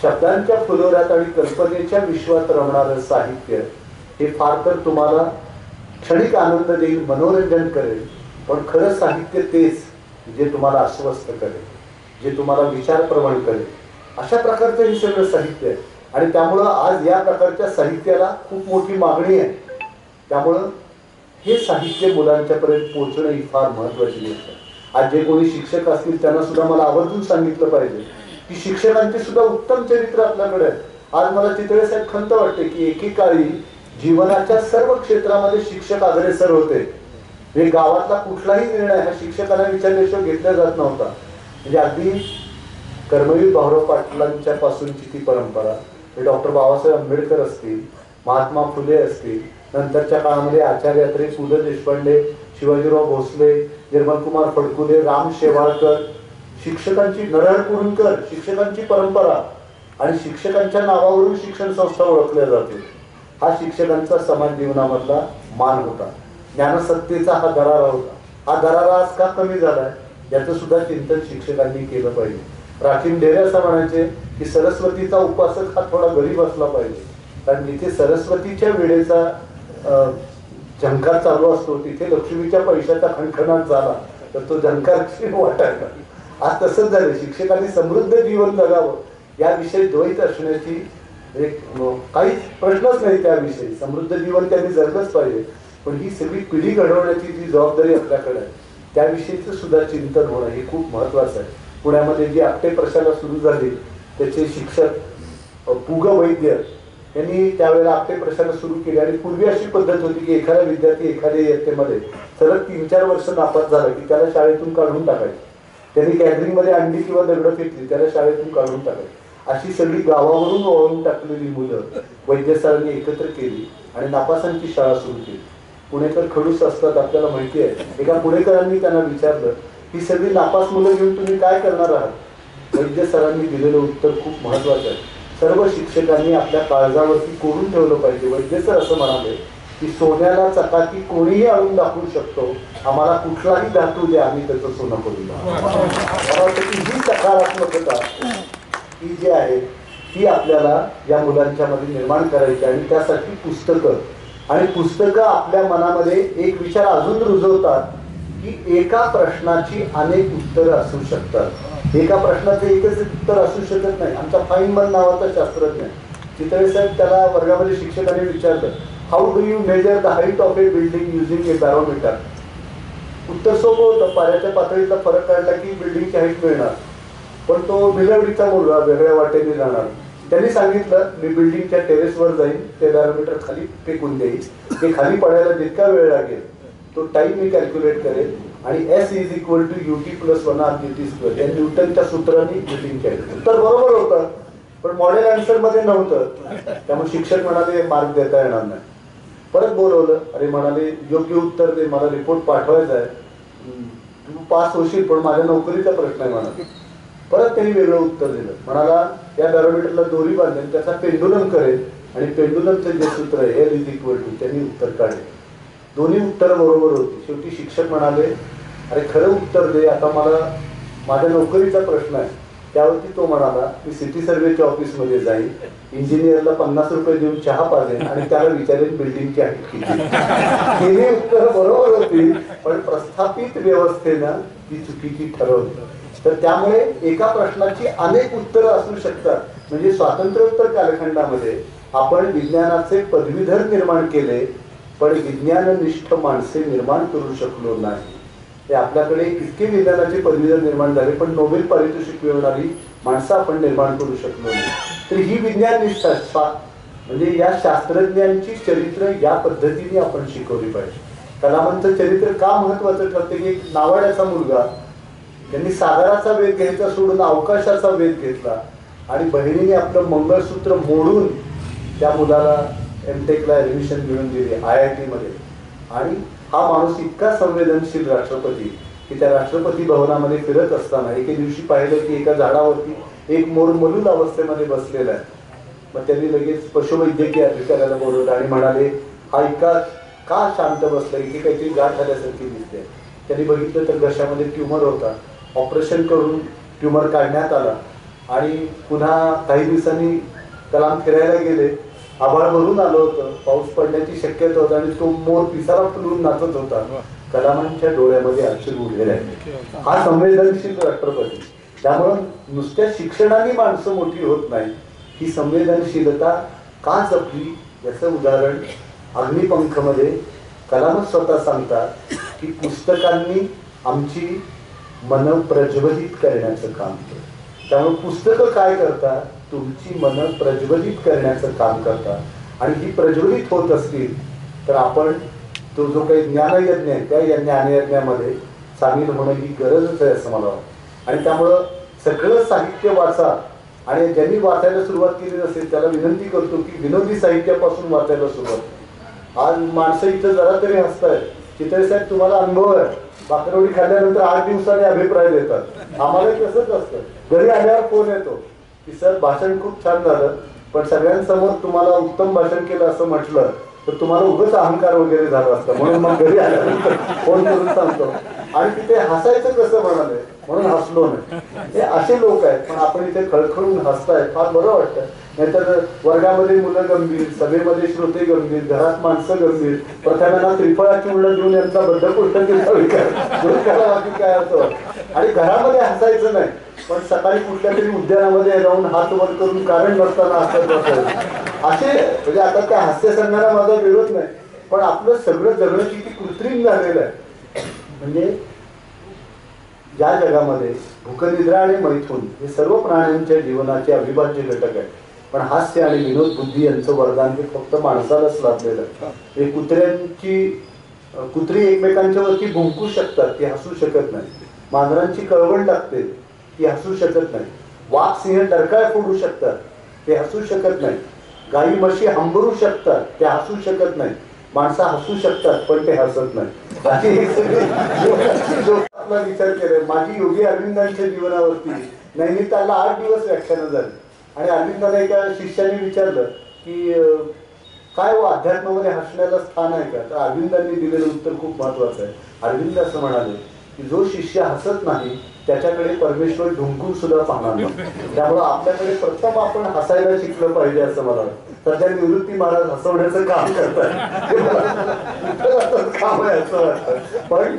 शब्दांच्या फुलोऱ्यात आणि कल्पनेच्या विश्वात रमणारं साहित्य हे फार तर तुम्हाला क्षणिक आनंद देईल, मनोरंजन करेल. पण खरं साहित्य तेच जे तुम्हाला आश्वस्त करेल, जे तुम्हाला विचारप्रवण करेल. अशा प्रकारचं हे सगळं साहित्य आहे. आणि त्यामुळं आज या प्रकारच्या साहित्याला खूप मोठी मागणी आहे. त्यामुळं हे साहित्य मुलांच्यापर्यंत पोहोचणं ही फार महत्वाची गोष्ट आहे. आज जे कोणी शिक्षक असतील त्यांना सुद्धा मला आवर्जून सांगितलं पाहिजे की शिक्षकांचे सुद्धा उत्तम चरित्र आपल्याकडे आहे. आज मला चितळे साहेब खंत वाटते की एकेकाळी जीवनाच्या सर्व क्षेत्रामध्ये शिक्षक अग्रेसर होते. हे गावातला कुठलाही निर्णय हा शिक्षकांना विचारल्याशिवाय घेतला जात नव्हता. म्हणजे अगदी कर्मवीर भाऊराव पाटलांच्या पासूनची ती परंपरा, डॉक्टर बाबासाहेब आंबेडकर असतील, महात्मा फुले असतील, नंतरच्या काळामध्ये आचार्य अत्रे, पु ल देशपांडे, शिवाजीराव भोसले, निर्मलकुमार फडकुले, राम शेवाळकर, शिक्षकांची नरहर कुरुंकर, शिक्षकांची परंपरा आणि शिक्षकांच्या नावावरून शिक्षण संस्था ओळखल्या जाते. हा शिक्षकांचा समाज जीवनामधला मान होता. ज्ञानसत्तेचा हा दरारा होता. हा दरारा आज का कमी झालाय याचं सुद्धा चिंतन शिक्षकांनी केलं पाहिजे. प्राचीन ढेरे असं म्हणायचे की सरस्वतीचा उपासक हा थोडा गरीब असला पाहिजे, कारण जिथे सरस्वतीच्या वेळेचा झंकार चालू असतो तिथे लक्ष्मीच्या पैशाचा खणखणाट झाला तर तो झंकार वाटायला. आज तसंच झालं. शिक्षकांनी समृद्ध जीवन जगावं याविषयी द्वैत असण्याची एक काहीच प्रश्नच नाही. त्याविषयी समृद्ध जीवन त्यांनी जगलंच पाहिजे, पण ही सगळी पिढी घडवण्याची जी जबाबदारी आपल्याकडे आहे त्याविषयीचं सुद्धा चिंतन होणं हे खूप महत्वाचं आहे. पुण्यामध्ये जी आपटे प्रशाला सुरू झाली त्याचे शिक्षक पुग वैद्य यांनी त्यावेळेला आपटे प्रशाला सुरू केली. आणि पूर्वी अशी पद्धत होती की एखादा विद्यार्थी एखाद्या इयत्तेमध्ये सलग 3-4 वर्ष नापास झाला की त्याला शाळेतून काढून टाकायचे. त्यांनी गॅदरिंगमध्ये अंडी किंवा दगडं फेकली त्याला शाळेतून काढून टाकायचे. अशी सगळी गावावरून वळून टाकलेली मुलं वैद्य सरांनी एकत्र केली आणि नापासांची शाळा सुरू केली. पुणेकर खडूस असतात आपल्याला माहिती आहे. एका पुणेकरांनी त्यांना विचारलं ही सगळी नापास मुलं घेऊन तुम्ही काय करणार आहात. वैद्य सरांनी दिलेलं उत्तर खूप महत्वाचं आहे. सर्व शिक्षकांनी आपल्या काळजावरती कोरून ठेवलं पाहिजे. वैद्य सर असं म्हणाले की सोन्याला चकाकी कोणीही आणून दाखवू शकतो, आम्हाला कुठलाही धातू द्या आम्ही त्याचं सोनं करून दाखवू. ही सकारात्मकता ही जी आहे ती आपल्याला या मुलांच्या मध्ये निर्माण करायची. आणि त्यासाठी पुस्तकं आपल्या मनामध्ये एक विचार अजून रुजवतात की एका प्रश्नाची अनेक उत्तरं असू शकतात. एका प्रश्नाचं एकच उत्तर असू शकत नाही. आमचा फाईनमन नावाचा शास्त्रज्ञ चितळे साहेब, त्याला वर्गामध्ये शिक्षकांनी विचारलं how do you measure the height of A building using A barometer. उत्तर सोपं होतं. पाण्याच्या पातळीचा फरक काढला की बिल्डिंगची हाईट मिळणार. पण तो बिलवडीचा मुलगा वेगळ्या वाटेने जाणार. त्यांनी सांगितलं मी बिल्डिंगच्या टेरेसवर जाईन, ते बॅरोमीटर खाली फेकून देईल, ते खाली पडायला जितका वेळ लागेल तो टाइम मी कॅल्क्युलेट करेल आणि S = UT + 1/GT². या न्यूटनच्या सूत्राने बिल्डिंगची हाईट. उत्तर बरोबर होतं पण मॉडेल आन्सर मध्ये नव्हतं. त्यामुळे शिक्षक म्हणाले मार्क देता येणार नाही. परत बोलवलं. अरे म्हणाले योग्य उत्तर दे, मला रिपोर्ट पाठवायचा आहे, तू पास होशील पण माझ्या नोकरीचा प्रश्न आहे म्हणा. परत त्यांनी वेगळं उत्तर दिलं. म्हणाला या बॅरोमीटरला दोरी बांधेल, त्याचा पेंडुलम करेल आणि पेंडुलमचं जे सूत्र आहे L = त्यांनी उत्तर काढले. दोन्ही उत्तर बरोबर होती. शेवटी शिक्षक म्हणाले अरे खरं उत्तर दे, आता मला माझ्या नोकरीचा प्रश्न आहे. त्यावरती तो म्हणाला मी सिटी सर्वेच्या ऑफिसमध्ये जाईन, इंजिनियरला 50 रुपये देऊन चहा पाजेन आणि त्याला विचारेन बिल्डिंगची हाईट किती. तिन्ही उत्तर बरोबर होती पण प्रस्थापित व्यवस्थेनं ती चुकीची ठरवली. तर त्यामुळे एका प्रश्नाची अनेक उत्तरं असू शकतात. म्हणजे स्वातंत्र्योत्तर कालखंडामध्ये आपण विज्ञानाचे पदवीधर निर्माण केले पण विज्ञाननिष्ठ माणसे निर्माण करू शकलो नाही. ते आपल्याकडे इतके विज्ञानाचे पदवीधर निर्माण झाले पण नोबेल पारितोषिक मिळवणारी माणसं आपण निर्माण करू शकलो नाही. तर ही विज्ञाननिष्ठा म्हणजे या शास्त्रज्ञांची चरित्र या पद्धतीने आपण शिकवली पाहिजे. कलामांचं चरित्र का महत्वाचं ठरते की एक नावाड्याचा मुलगा त्यांनी सागराचा वेध घ्यायचा सोडून अवकाशाचा वेध घेतला आणि बहिणीने आपलं मंगळसूत्र मोडून त्या मुलाला M.Tech ऍडमिशन मिळवून दिली IIT मध्ये. आणि हा माणूस इतका संवेदनशील राष्ट्रपती की त्या राष्ट्रपती भवनामध्ये फिरत असताना एके दिवशी पाहिलं की एका झाडावरती एक मोर मलूल अवस्थेमध्ये बसलेला आहे. मग त्यांनी लगेच पशुवैद्यकीय अधिकाऱ्याला बोलवलं आणि म्हणाले हा इतका का शांत बसला, इथे काहीतरी गाठ झाल्यासारखी दिसते. त्यांनी बघितलं तर घशामध्ये ट्युमर होता. ऑपरेशन करून ट्युमर काढण्यात आला आणि पुन्हा काही दिवसांनी कलाम फिरायला गेले. आभाळ भरून आलं होतं, पाऊस पडण्याची शक्यता होती आणि तो मोर पिसारा फुलून नाचत होता. कलामांच्या डोळ्यामध्ये अश्रू उभे राहिले. हा संवेदनशील राष्ट्रपती. त्यामुळं नुसत्या शिक्षणाने माणसं मोठी होत नाही, ही संवेदनशीलता का जपली याचं उदाहरण अग्निपंखमध्ये कलामच स्वतः सांगतात की पुस्तकांनी आमची मन प्रज्वलित करण्याचं काम केलं. त्यामुळे पुस्तकं काय करतात, तुमची मन प्रज्वलित करण्याचं काम करतात. आणि ही प्रज्वलित होत असतील तर आपण तो जो काही ज्ञानयज्ञ आहे त्या ज्ञानयज्ञामध्ये सामील होणं ही गरजच आहे असं मला वाटतं. आणि त्यामुळं सगळं साहित्य वाचा. आणि ज्यांनी वाचायला सुरुवात केली असेल त्याला विनंती करतो की विनोदी साहित्यापासून वाचायला सुरुवात. आज माणसं इथं जरा तरी हसतायत. चितळे साहेब तुम्हाला अनुभव आहे, भाकरवडी खाल्ल्यानंतर 8 दिवसांनी अभिप्राय देतात. आम्हाला तसंच असतं. घरी आल्यावर फोन येतो की सर भाषण खूप छान झालं, पण सगळ्यांसमोर तुम्हाला उत्तम भाषण केलं असं म्हटलं तर तुम्हाला उगाच अहंकार वगैरे झाला असता, म्हणून मग घरी आल्यानंतर फोन करून सांगतो. आणि तिथे हसायचं कसं म्हणाले म्हणून हसलो नाही. हे असे लोक आहेत, पण आपण इथे खळखळून हसताय फार बरं वाटतं. नाहीतर वर्गामध्ये मुलं गंभीर, सभेमध्ये श्रोते गंभीर, घरात माणसं गंभीर, प्रथमेना त्रिफळाची उलट देऊन यांचा बद्धपुष्टाचा विकार बाकी काय असं. आणि घरामध्ये हसायचं नाही, पण सकाळी कुठल्या तरी उद्यानामध्ये राहून हात वर करून कारण नसताना हसत बसायचं. असे म्हणजे आता त्या हास्य संघाला माझा विरोध नाही, पण आपलं सगळं जगणं किती कृत्रिम झालेलं आहे. म्हणजे या जगामध्ये भूखनिद्रा आणि मैथून हे सर्व प्राण्यांच्या जीवनाचे अविभाज्य घटक आहेत. पण हास्य आणि विनोद बुद्धी यांचं वरदान हे फक्त माणसालाच लाभलेलं आहे. कुत्री एकमेकांच्या वरती भुंकू शकतात, ती हसू शकत नाही. मांजरांची कळवळ लागते, ती हसू शकत नाही. वाघ सिंह डरकाळ फोडू शकतात, ते हसू शकत नाही. गाई म्हशी हंबरू शकतात, ते हसू शकत नाही. माणसं हसू शकतात पण ते हसत नाही. आपला विचार केलाय. माझी योगी अरविंदांच्या जीवनावरती नैनितालला 8 दिवस व्याख्यानं झाली. आणि अरविंदाला एका शिष्याने विचारलं की काय व अध्यात्मामध्ये हसण्याला स्थान आहे का. तर अरविंदांनी दिलेलं उत्तर खूप महत्वाचं आहे. अरविंद असं म्हणाले की जो शिष्य हसत नाही त्याच्याकडे परमेश्वर ढुंकून सुद्धा पाहणार नाही. त्यामुळे आपल्याकडे प्रथम आपण हसायला शिकलं पाहिजे असं मला वाटतं. सध्या निवृत्ती महाराज हसवण्याचं काम करतात, काम आहे असं वाटतं. पण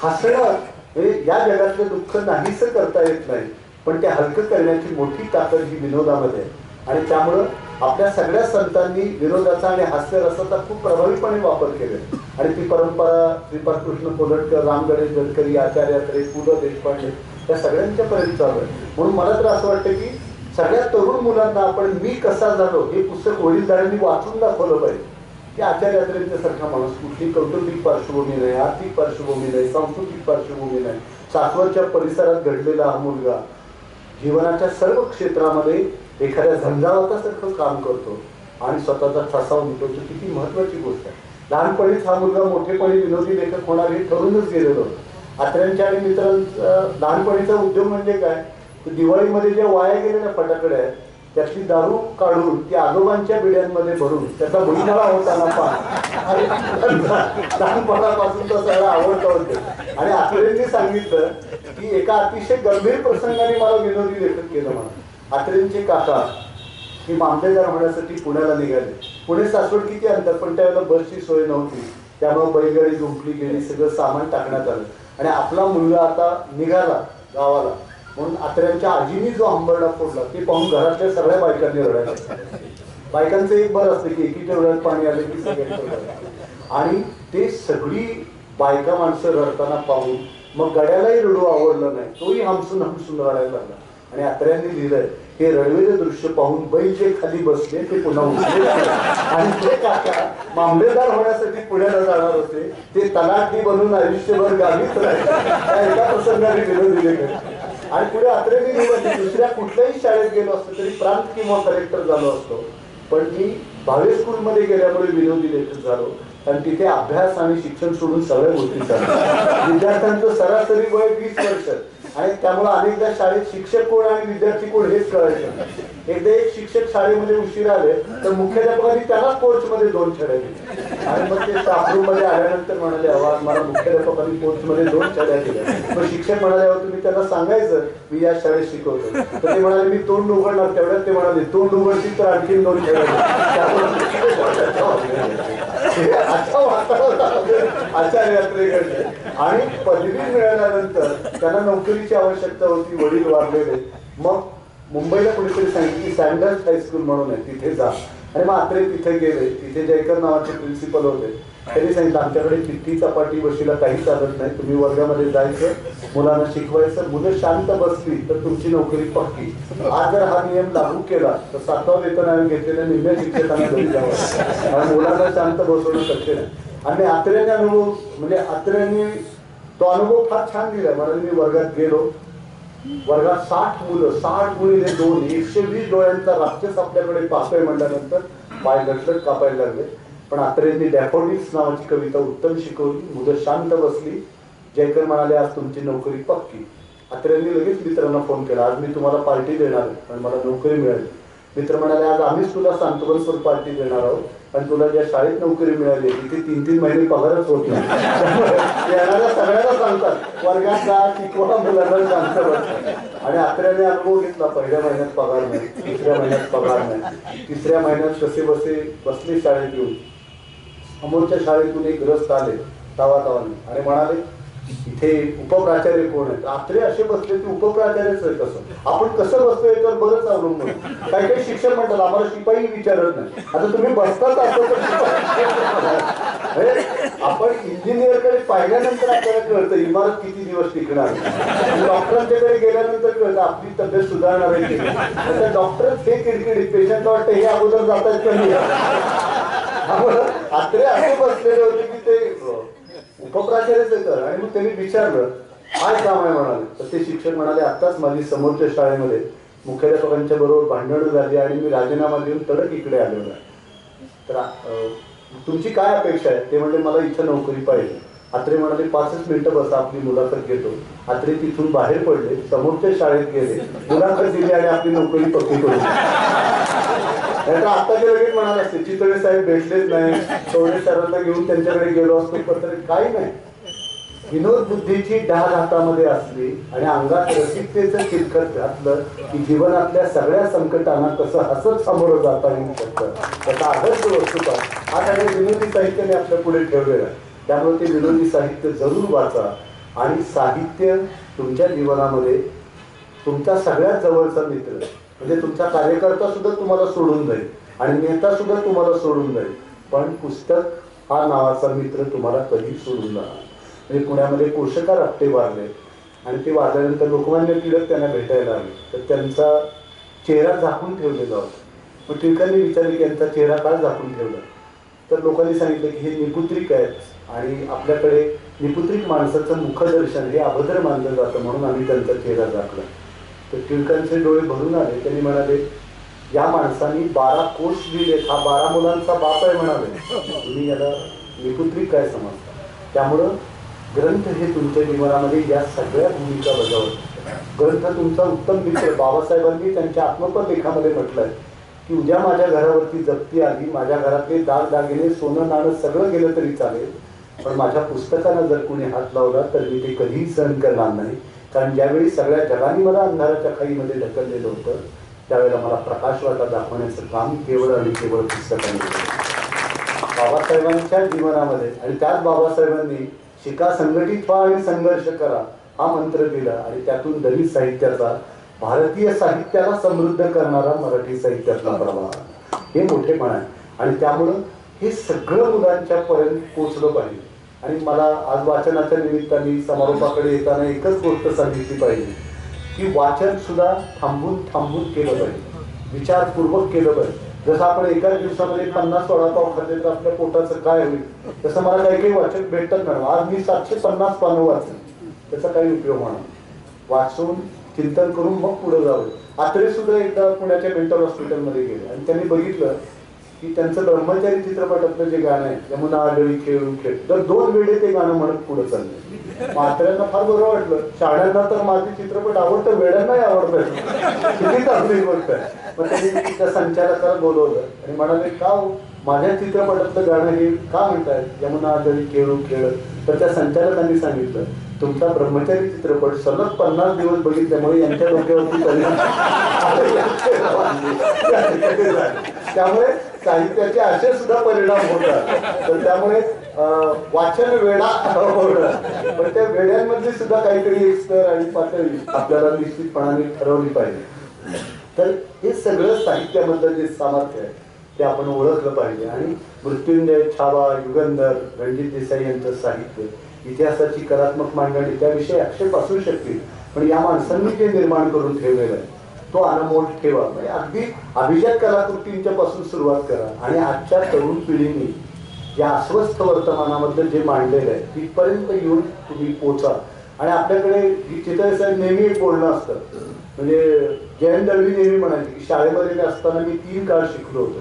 हसणं हे या जगातलं दुःख नाहीसं करता येत नाही, पण ते हलकं करण्याची मोठी ताकद ही विनोदामध्ये आहे. आणि त्यामुळं आपल्या सगळ्या संतांनी विनोदाचा आणि हास्यरसाचा खूप प्रभावीपणे वापर केला. आणि ती परंपरा श्रीपाद कृष्ण कोल्हटकर, राम गणेश गडकरी, आचार्य अत्रे, पु ल देशपांडे या सगळ्यांच्या पर्यंत चालू आहे. म्हणून मला तर असं वाटतं की सगळ्या तरुण मुलांना आपण मी कसा झालो हे पुस्तक वडीलधाऱ्यांनी वाचून दाखवलं पाहिजे. की आचार्य अत्रेंच्यासारखा माणूस, कुठली कौटुंबिक पार्श्वभूमी नाही, आर्थिक पार्श्वभूमी नाही, सांस्कृतिक पार्श्वभूमी नाही, सासवडच्या परिसरात घडलेला हा मुलगा जीवनाच्या सर्व क्षेत्रामध्ये एखाद्या झंझावातासारखं काम करतो आणि स्वतःचा ठसा उमटवतो. किती महत्वाची गोष्ट आहे. लहानपणीच हा मुलगा मोठेपणी विनोदी लेखक होणार हे ठरूनच गेलेलो. आत्र्यांच्या आणि मित्रांचा लहानपणीचा उद्योग म्हणजे काय, तर दिवाळीमध्ये ज्या वाया गेलेल्या फटाकड्या आहेत त्यातली दारू काढून ती आजोबांच्या बिड्यांमध्ये भरून त्याचा भुईमाळा होताना लहानपणापासून तो सगळा आवडता होते. आणि आत्रेंनी सांगितलं की एका अतिशय गंभीर प्रसंगाने मला विनोदी लेखक केलं म्हणा. आत्रेंचे काका ही मामलेदार होण्यासाठी पुण्याला निघाले. पुणे सासवड किती अंतर, पण त्यावेळेला बसची सोय नव्हती. त्यामुळे बैलगाडी झोपली गेली, सगळं सामान टाकण्यात आलं. आणि आपला मुलगा आता निघाला गावाला म्हणून आत्र्यांच्या आजीनी जो हंबरडा फोडला ते पाहून घरातल्या सगळ्या बायकांनी रडायला. बायकांचं एक बरं असतं की एकीच्या डोळ्यात पाणी आलं की सगळ्यांचं. आणि ते सगळी बायका माणसं रडताना पाहून मग गड्यालाही रडू आवडलं नाही, तोही हमसून हमसून रडायला लागला. आणि आत्र्यांनी लिहिलंय हे रडवेचं दृश्य पाहून बैल जे खाली बसले ते पुन्हा उठले. आणि ते काका मामलेदार होण्यासाठी पुण्याला जाणार होते, ते तलाठी बनून आयुष्यभर गावीच राहिले. त्या एका प्रसंगाने विनोदी लेखक. आणि पुढे आत्रेंनी लिहिलं दुसऱ्या कुठल्याही शाळेत गेलो असतो तरी प्रांत किंवा कलेक्टर झालो असतो, पण मी भावे स्कूलमध्ये गेल्यामुळे विनोदी लेखक झालो. आणि तिथे अभ्यास आणि शिक्षण सोडून सगळ्या गोष्टी चालतात. विद्यार्थ्यांचं सरासरी वय 20 वर्ष. आणि त्यामुळे अनेकदा शाळेत शिक्षक कोण आणि विद्यार्थी कोण हेच कळायचं. एकदा एक शिक्षक शाळेमध्ये उशीर आले तर मुख्याध्यापकांनी त्याला कोर्चमध्ये 2 छड्या दिल्या. आणि मग ते स्टाफरूम मध्ये आल्यानंतर म्हणाले आवाज मला मुख्याध्यापकांनी कोर्चमध्ये 2 छड्या दिल्या. पण शिक्षक म्हणाले तुम्ही त्यांना सांगायचं मी या शाळेत शिकवतो. तर ते म्हणाले मी तोंड उघडणार. तेवढ्यात ते म्हणाले तोंड उघडतील तर आणखीन 2 छड्या आचार्य यात्रेकडे. आणि पदवी मिळाल्यानंतर त्यांना नोकरीची आवश्यकता होती, वडील वारलेले. मग मुंबईला कुणीतरी सांगितलं की सँडर्स हायस्कूल म्हणून आहे, तिथे जा. आणि मग आत्रे तिथे गेले. तिथे जयकर नावाचे प्रिन्सिपल होते. त्यांनी सांगितलं आमच्याकडे चिठ्ठी चपाटी बशीला काही चालत नाही, तुम्ही वर्गामध्ये जायचं, मुलांना शिकवायचं, मुलं शांत बसली तर तुमची नोकरी पक्की. आज जर हा नियम लागू केला तर 7वा वेतन आयोग घेतलेल्या निम्म्या शिक्षकांना घरी जावं, आणि मुलांना शांत बसवणं शक्य नाही. आणि आत्र्याने अनुभव म्हणजे आत्र्याने तो अनुभव फार छान दिला. मला मी वर्गात गेलो, वर्गात 60 मुलं, 60 गुणिले 2, 120 डोळ्यांचा राक्षस आपल्याकडे पाहतोय म्हटल्यानंतर पाय लटलट कापायला लागले. पण आत्रेंनी डॅफोडिल्स नावाची कविता उत्तम शिकवली, मुलं शांत बसली. जयकर म्हणाले आज तुमची नोकरी पक्की. आत्रेंनी लगेच मित्रांना फोन केला, आज मी तुम्हाला पार्टी देणार आहे आणि मला नोकरी मिळाली. मित्र म्हणाले आज आम्हीच तुला सांत्वनपर पार्टी देणार आहोत आणि तुला ज्या शाळेत नोकरी मिळाली तिथे 3-3 महिने पगारच होत नाही. येणाऱ्या सगळ्यांना सांगतात वर्गात जा, शिकवा, मुलांना शांत बसतात. आणि आत्र्याने अनुभव घेतला. पहिल्या महिन्यात पगार नाही, दुसऱ्या महिन्यात पगार नाही, तिसऱ्या महिन्यात कसे बसले शाळेत येऊन. समोरच्या शाळेतून एक ग्रस्त आले तावातावाने आणि म्हणाले इथे उपप्राचार्य कोण आहेत. आत्रे असे बसले की उपप्राचार्यच आहे. कसं आपण कसं बसतोय याच्यावर बरंच अवलंबून. काही काही शिक्षक म्हणतात आम्हाला शिपाई विचारत नाही. आता तुम्ही बसताच असं आपण इंजिनियरकडे पाहिल्यानंतर आपल्याला कळतं इमारत किती दिवस टिकणार. डॉक्टरांच्याकडे गेल्यानंतर कळतं आपली तब्येत सुधारणार आहे. आता डॉक्टरच हे किरकिरी पेशंटला वाटतं हे अगोदर जातात कमी. आत्रे असे बसलेले होते की ते उपप्राचार्यच येतात. आणि मग त्यांनी विचारलं काय काम आहे म्हणाले. तर ते शिक्षक म्हणाले आत्ताच माझी समोरच्या शाळेमध्ये मुख्याध्यापकांच्या बरोबर भांडणं झाली आणि मी राजीनामा देऊन तडक इकडे आलेलो आहे. तर तुमची काय अपेक्षा आहे. ते म्हणजे मला इथं नोकरी पाहिजे. आत्रे म्हणाले 5च मिनिटं बसा आपली मुलाखत घेतो. आत्रे तिथून बाहेर पडले, समोरच्या शाळेत गेले, मुलाखत दिली आणि आपली नोकरी पक्की करून. आता ते लगेच म्हणाले असते चितळे साहेब भेटलेच नाही, चौरे सरांना घेऊन त्यांच्याकडे गेलो असतो, पत्र काही नाही. विनोद बुद्धीची डाग हातामध्ये असली आणि अंगात रसिकतेचं चिलखत घातलं की जीवनातल्या सगळ्या संकटांना कसं हसत सामोरं जाता येऊ शकतं. त्याचा आदर्श वस्तुपाठ हा सगळ्या विनोदी साहित्याने आपल्या पुढे ठेवलेला आहे. त्यामुळे ते विनोदी साहित्य जरूर वाचा. आणि साहित्य तुमच्या जीवनामध्ये तुमचा सगळ्यात जवळचा मित्र, म्हणजे तुमचा कार्यकर्ता सुद्धा तुम्हाला सोडून जाईल आणि नेता सुद्धा तुम्हाला सोडून जाईल, पण पुस्तक हा नावाचा मित्र तुम्हाला कधी सोडून जाणार. म्हणजे पुण्यामध्ये कोशकार आपटे वारले आणि ते वारल्यानंतर लोकमान्य टिळक त्यांना भेटायला आले. तर त्यांचा चेहरा झाकून ठेवलेला होता. मग टिळकांनी विचारले की यांचा चेहरा का झाकून ठेवला. तर लोकांनी सांगितलं की हे निपुत्रिक आहेत आणि आपल्याकडे निपुत्रिक माणसाचं मुखदर्शन हे अभद्र मानलं जातं म्हणून आम्ही त्यांचा चेहरा झाकला. तर टिळकांचे डोळे भरून आले. त्यांनी म्हणाले या माणसांनी 12 कोश लिहिले, हा 12 मुलांचा बाप आहे म्हणाले, तुम्ही याला निपुत्रिक काय समजता. त्यामुळं ग्रंथ हे तुमच्या जीवनामध्ये या सगळ्या भूमिका बजावतात. ग्रंथ तुमचा उत्तम मित्र. बाबासाहेबांनी त्यांच्या आत्मपद लेखामध्ये म्हटलंय की उद्या माझ्या घरावरती जप्ती आली, माझ्या घरातले दागदागिने सोनं नाणं सगळं गेलं तरी चालेल, पण माझ्या पुस्तकाला जर कोणी हात लावला तर मी ते कधीही सहन करणार नाही. कारण ज्यावेळी सगळ्या जगाने मला अंधाराच्या खाईमध्ये ढकललेलं होतं त्यावेळेला मला प्रकाशवाटा दाखवण्याचं काम केवळ आणि केवळ पुस्तकाने केलं. बाबासाहेबांच्या जीवनामध्ये आणि त्याच बाबासाहेबांनी शिका, संघटित व्हा आणि संघर्ष करा हा मंत्र दिला आणि त्यातून दलित साहित्याचा, भारतीय साहित्याला समृद्ध करणारा मराठी साहित्यातला प्रवाह हे मोठेपण आहे. आणि त्यामुळं हे सगळं मुलांच्या पर्यंत पोचलं पाहिजे. आणि मला आज वाचनाच्या निमित्ताने समारोपाकडे येताना एकच गोष्ट सांगितली पाहिजे की वाचन सुद्धा थांबून थांबून केलं पाहिजे, विचारपूर्वक केलं पाहिजे. जसं आपण एकाच दिवसामध्ये 50 वडापाव खाल्ले तर आपल्या पोटाचं काय होईल, तसं मला काही काही वाचक भेटतात मॅडम. आज मी 750 पानं वाचन, त्याचा काही उपयोग होणार. वाचून चिंतन करून मग पुढे जावं. आत्रे सुद्धा एकदा पुण्याच्या मेंटल हॉस्पिटलमध्ये गेले आणि त्यांनी बघितलं की त्यांचं ब्रह्मचारी चित्रपटातलं जे गाणं आहे यमुना आडळी खेळून खेळ, तर 2 वेळे ते गाणं म्हणत पुढे चालले. म्हाताऱ्यांना फार बरं वाटलं. शाळांना तर माझे चित्रपट आवडतं, वेड्यांनाही आवडतं, किती चांगली गोष्ट आहे. मग त्यांनी त्या संचालकाला बोलवलं आणि म्हणाले का माझ्या चित्रपटातलं गाणं हे का म्हणतायत यमुना आडळी खेळून खेळ. तर त्या संचालकांनी सांगितलं तुमचा ब्रह्मचारी चित्रपट सलग 50 दिवस बघितल्यामुळे यांच्या डोक्यावरती परिणाम. त्यामुळे साहित्याचे असे सुद्धा परिणाम होतात. तर त्यामुळे वाचन वेडा होणं, पण त्या वेड्यांमध्ये सुद्धा काहीतरी एक स्तर आणि पातळी आपल्याला निश्चितपणाने ठरवली पाहिजे. तर हे सगळं साहित्यामधलं जे सामर्थ्य आहे ते आपण ओळखलं पाहिजे. आणि मृत्युंजय, छावा, युगंधर, रणजित देसाई यांचं साहित्य, इतिहासाची कलात्मक मांडणी, त्याविषयी आक्षेप असू शकतील, पण या माणसांनी जे निर्माण करून ठेवलेलं आहे तो अनमोल ठेवा. म्हणजे अगदी अभिजात कलाकृतींच्या पासून सुरुवात करा आणि आजच्या तरुण पिढीने या अस्वस्थ वर्तमानामधलं जे मांडलेलं आहे तिथपर्यंत येऊन तुम्ही पोचा. आणि आपल्याकडे ही चितळे साहेब नेहमी एक बोलणं असतं, म्हणजे जयंत दळवी नेहमी म्हणायचे की शाळेमध्ये असताना मी 3 काळ शिकलो होतो,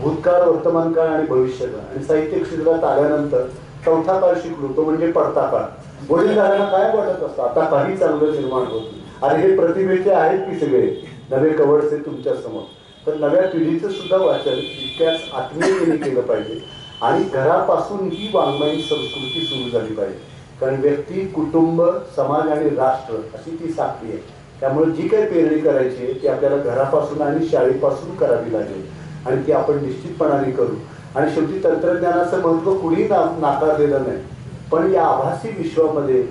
भूतकाळ, वर्तमान काळ आणि भविष्यकाळ. आणि साहित्य क्षेत्रात आल्यानंतर 4था काळ शिकलो, तो म्हणजे पडता काळ. वडीलधाऱ्यांना काय वाटत असतं, आता काही चांगलं निर्माण होत नाही. अरे हे प्रतिभेचे आहेत की सगळे नवे कवडसे तुमच्या समोर. तर नव्या पिढीचं सुद्धा वाचन तितक्याच आत्मीयतेने केलं पाहिजे. आणि घरापासून ही वाङ्मयीन संस्कृती सुरू झाली पाहिजे. कारण व्यक्ती, कुटुंब, समाज आणि राष्ट्र अशी ती साखळी आहे. त्यामुळे जी काही पेरणी करायची आहे ती आपल्याला घरापासून आणि शाळेपासून करावी लागेल आणि ती आपण निश्चितपणाने करू. आणि शेवटी तंत्रज्ञानाचं महत्त्व कुणीही नाकारलेलं नाही, पण या आभासी विश्वामध्ये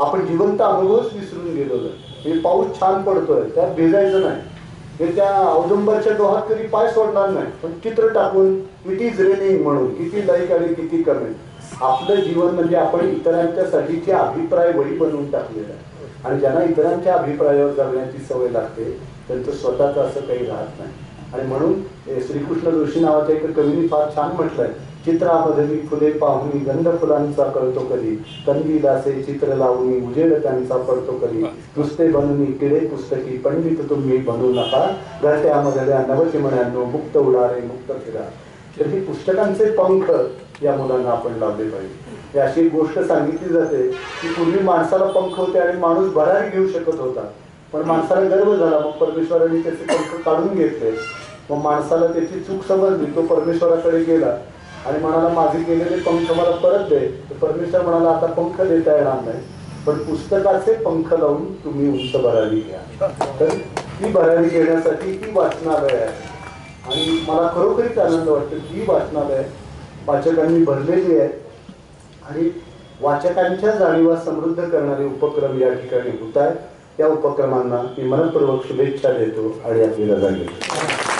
आपण जिवंत अनुभवच विसरून गेलो नाही. म्हणजे पाऊस छान पडतोय, त्यात भिजायचं नाही, हे त्या औदुंबरच्या डोहात कधी पाय सोडणार नाही, पण चित्र टाकून इट इज रेनिंग म्हणून किती लाईक आणि किती कमेंट. आपलं जीवन म्हणजे आपण इतरांच्या साठीचे अभिप्राय वही बनवून टाकलेला आहे. आणि ज्यांना इतरांच्या अभिप्रायावर जगण्याची सवय लागते त्यांचं स्वतःचं असं काही राहत नाही. आणि म्हणून श्रीकृष्ण जोशी नावाच्या एका कवीने फार छान म्हटलंय, चित्रामधली फुले पाहुनी गंध फुलांचा कळतो कधी, कंदील असे चित्र लावणी उजेड त्यांचा पडतो कधी, नुसते बनूनी किडे पुस्तकी पंडित तुम्ही बनू नका, घरट्यामधल्या नवचिमण्यांनो मुक्त उडारे मुक्त फिरा. तर ही पुस्तकांचे पंख या मुलांना आपण लावले पाहिजे. अशी एक गोष्ट सांगितली जाते की पूर्वी माणसाला पंख होते आणि माणूस भरारी घेऊ शकत होता, पण माणसाला गर्व झाला, मग परमेश्वराने त्याचे पंख काढून घेतले. मग माणसाला त्याची चूक समजली, तो परमेश्वराकडे गेला आणि म्हणाला माझे केलेले पंख मला परत दे. तर परमेश्वर म्हणाला आता पंख देता येणार नाही, पण पुस्तकाचे पंख लावून तुम्ही उंच भरारी घ्या. तर ती भरारी घेण्यासाठी ही वाचनालय आहे. आणि मला खरोखरीच आनंद वाटतो की ही वाचनालय वाचकांनी भरलेली आहे आणि वाचकांच्या जाणीवा समृद्ध करणारे उपक्रम या ठिकाणी होत आहेत. त्या उपक्रमांना मी मनपूर्वक शुभेच्छा देतो आणि आपली रजा घेतो.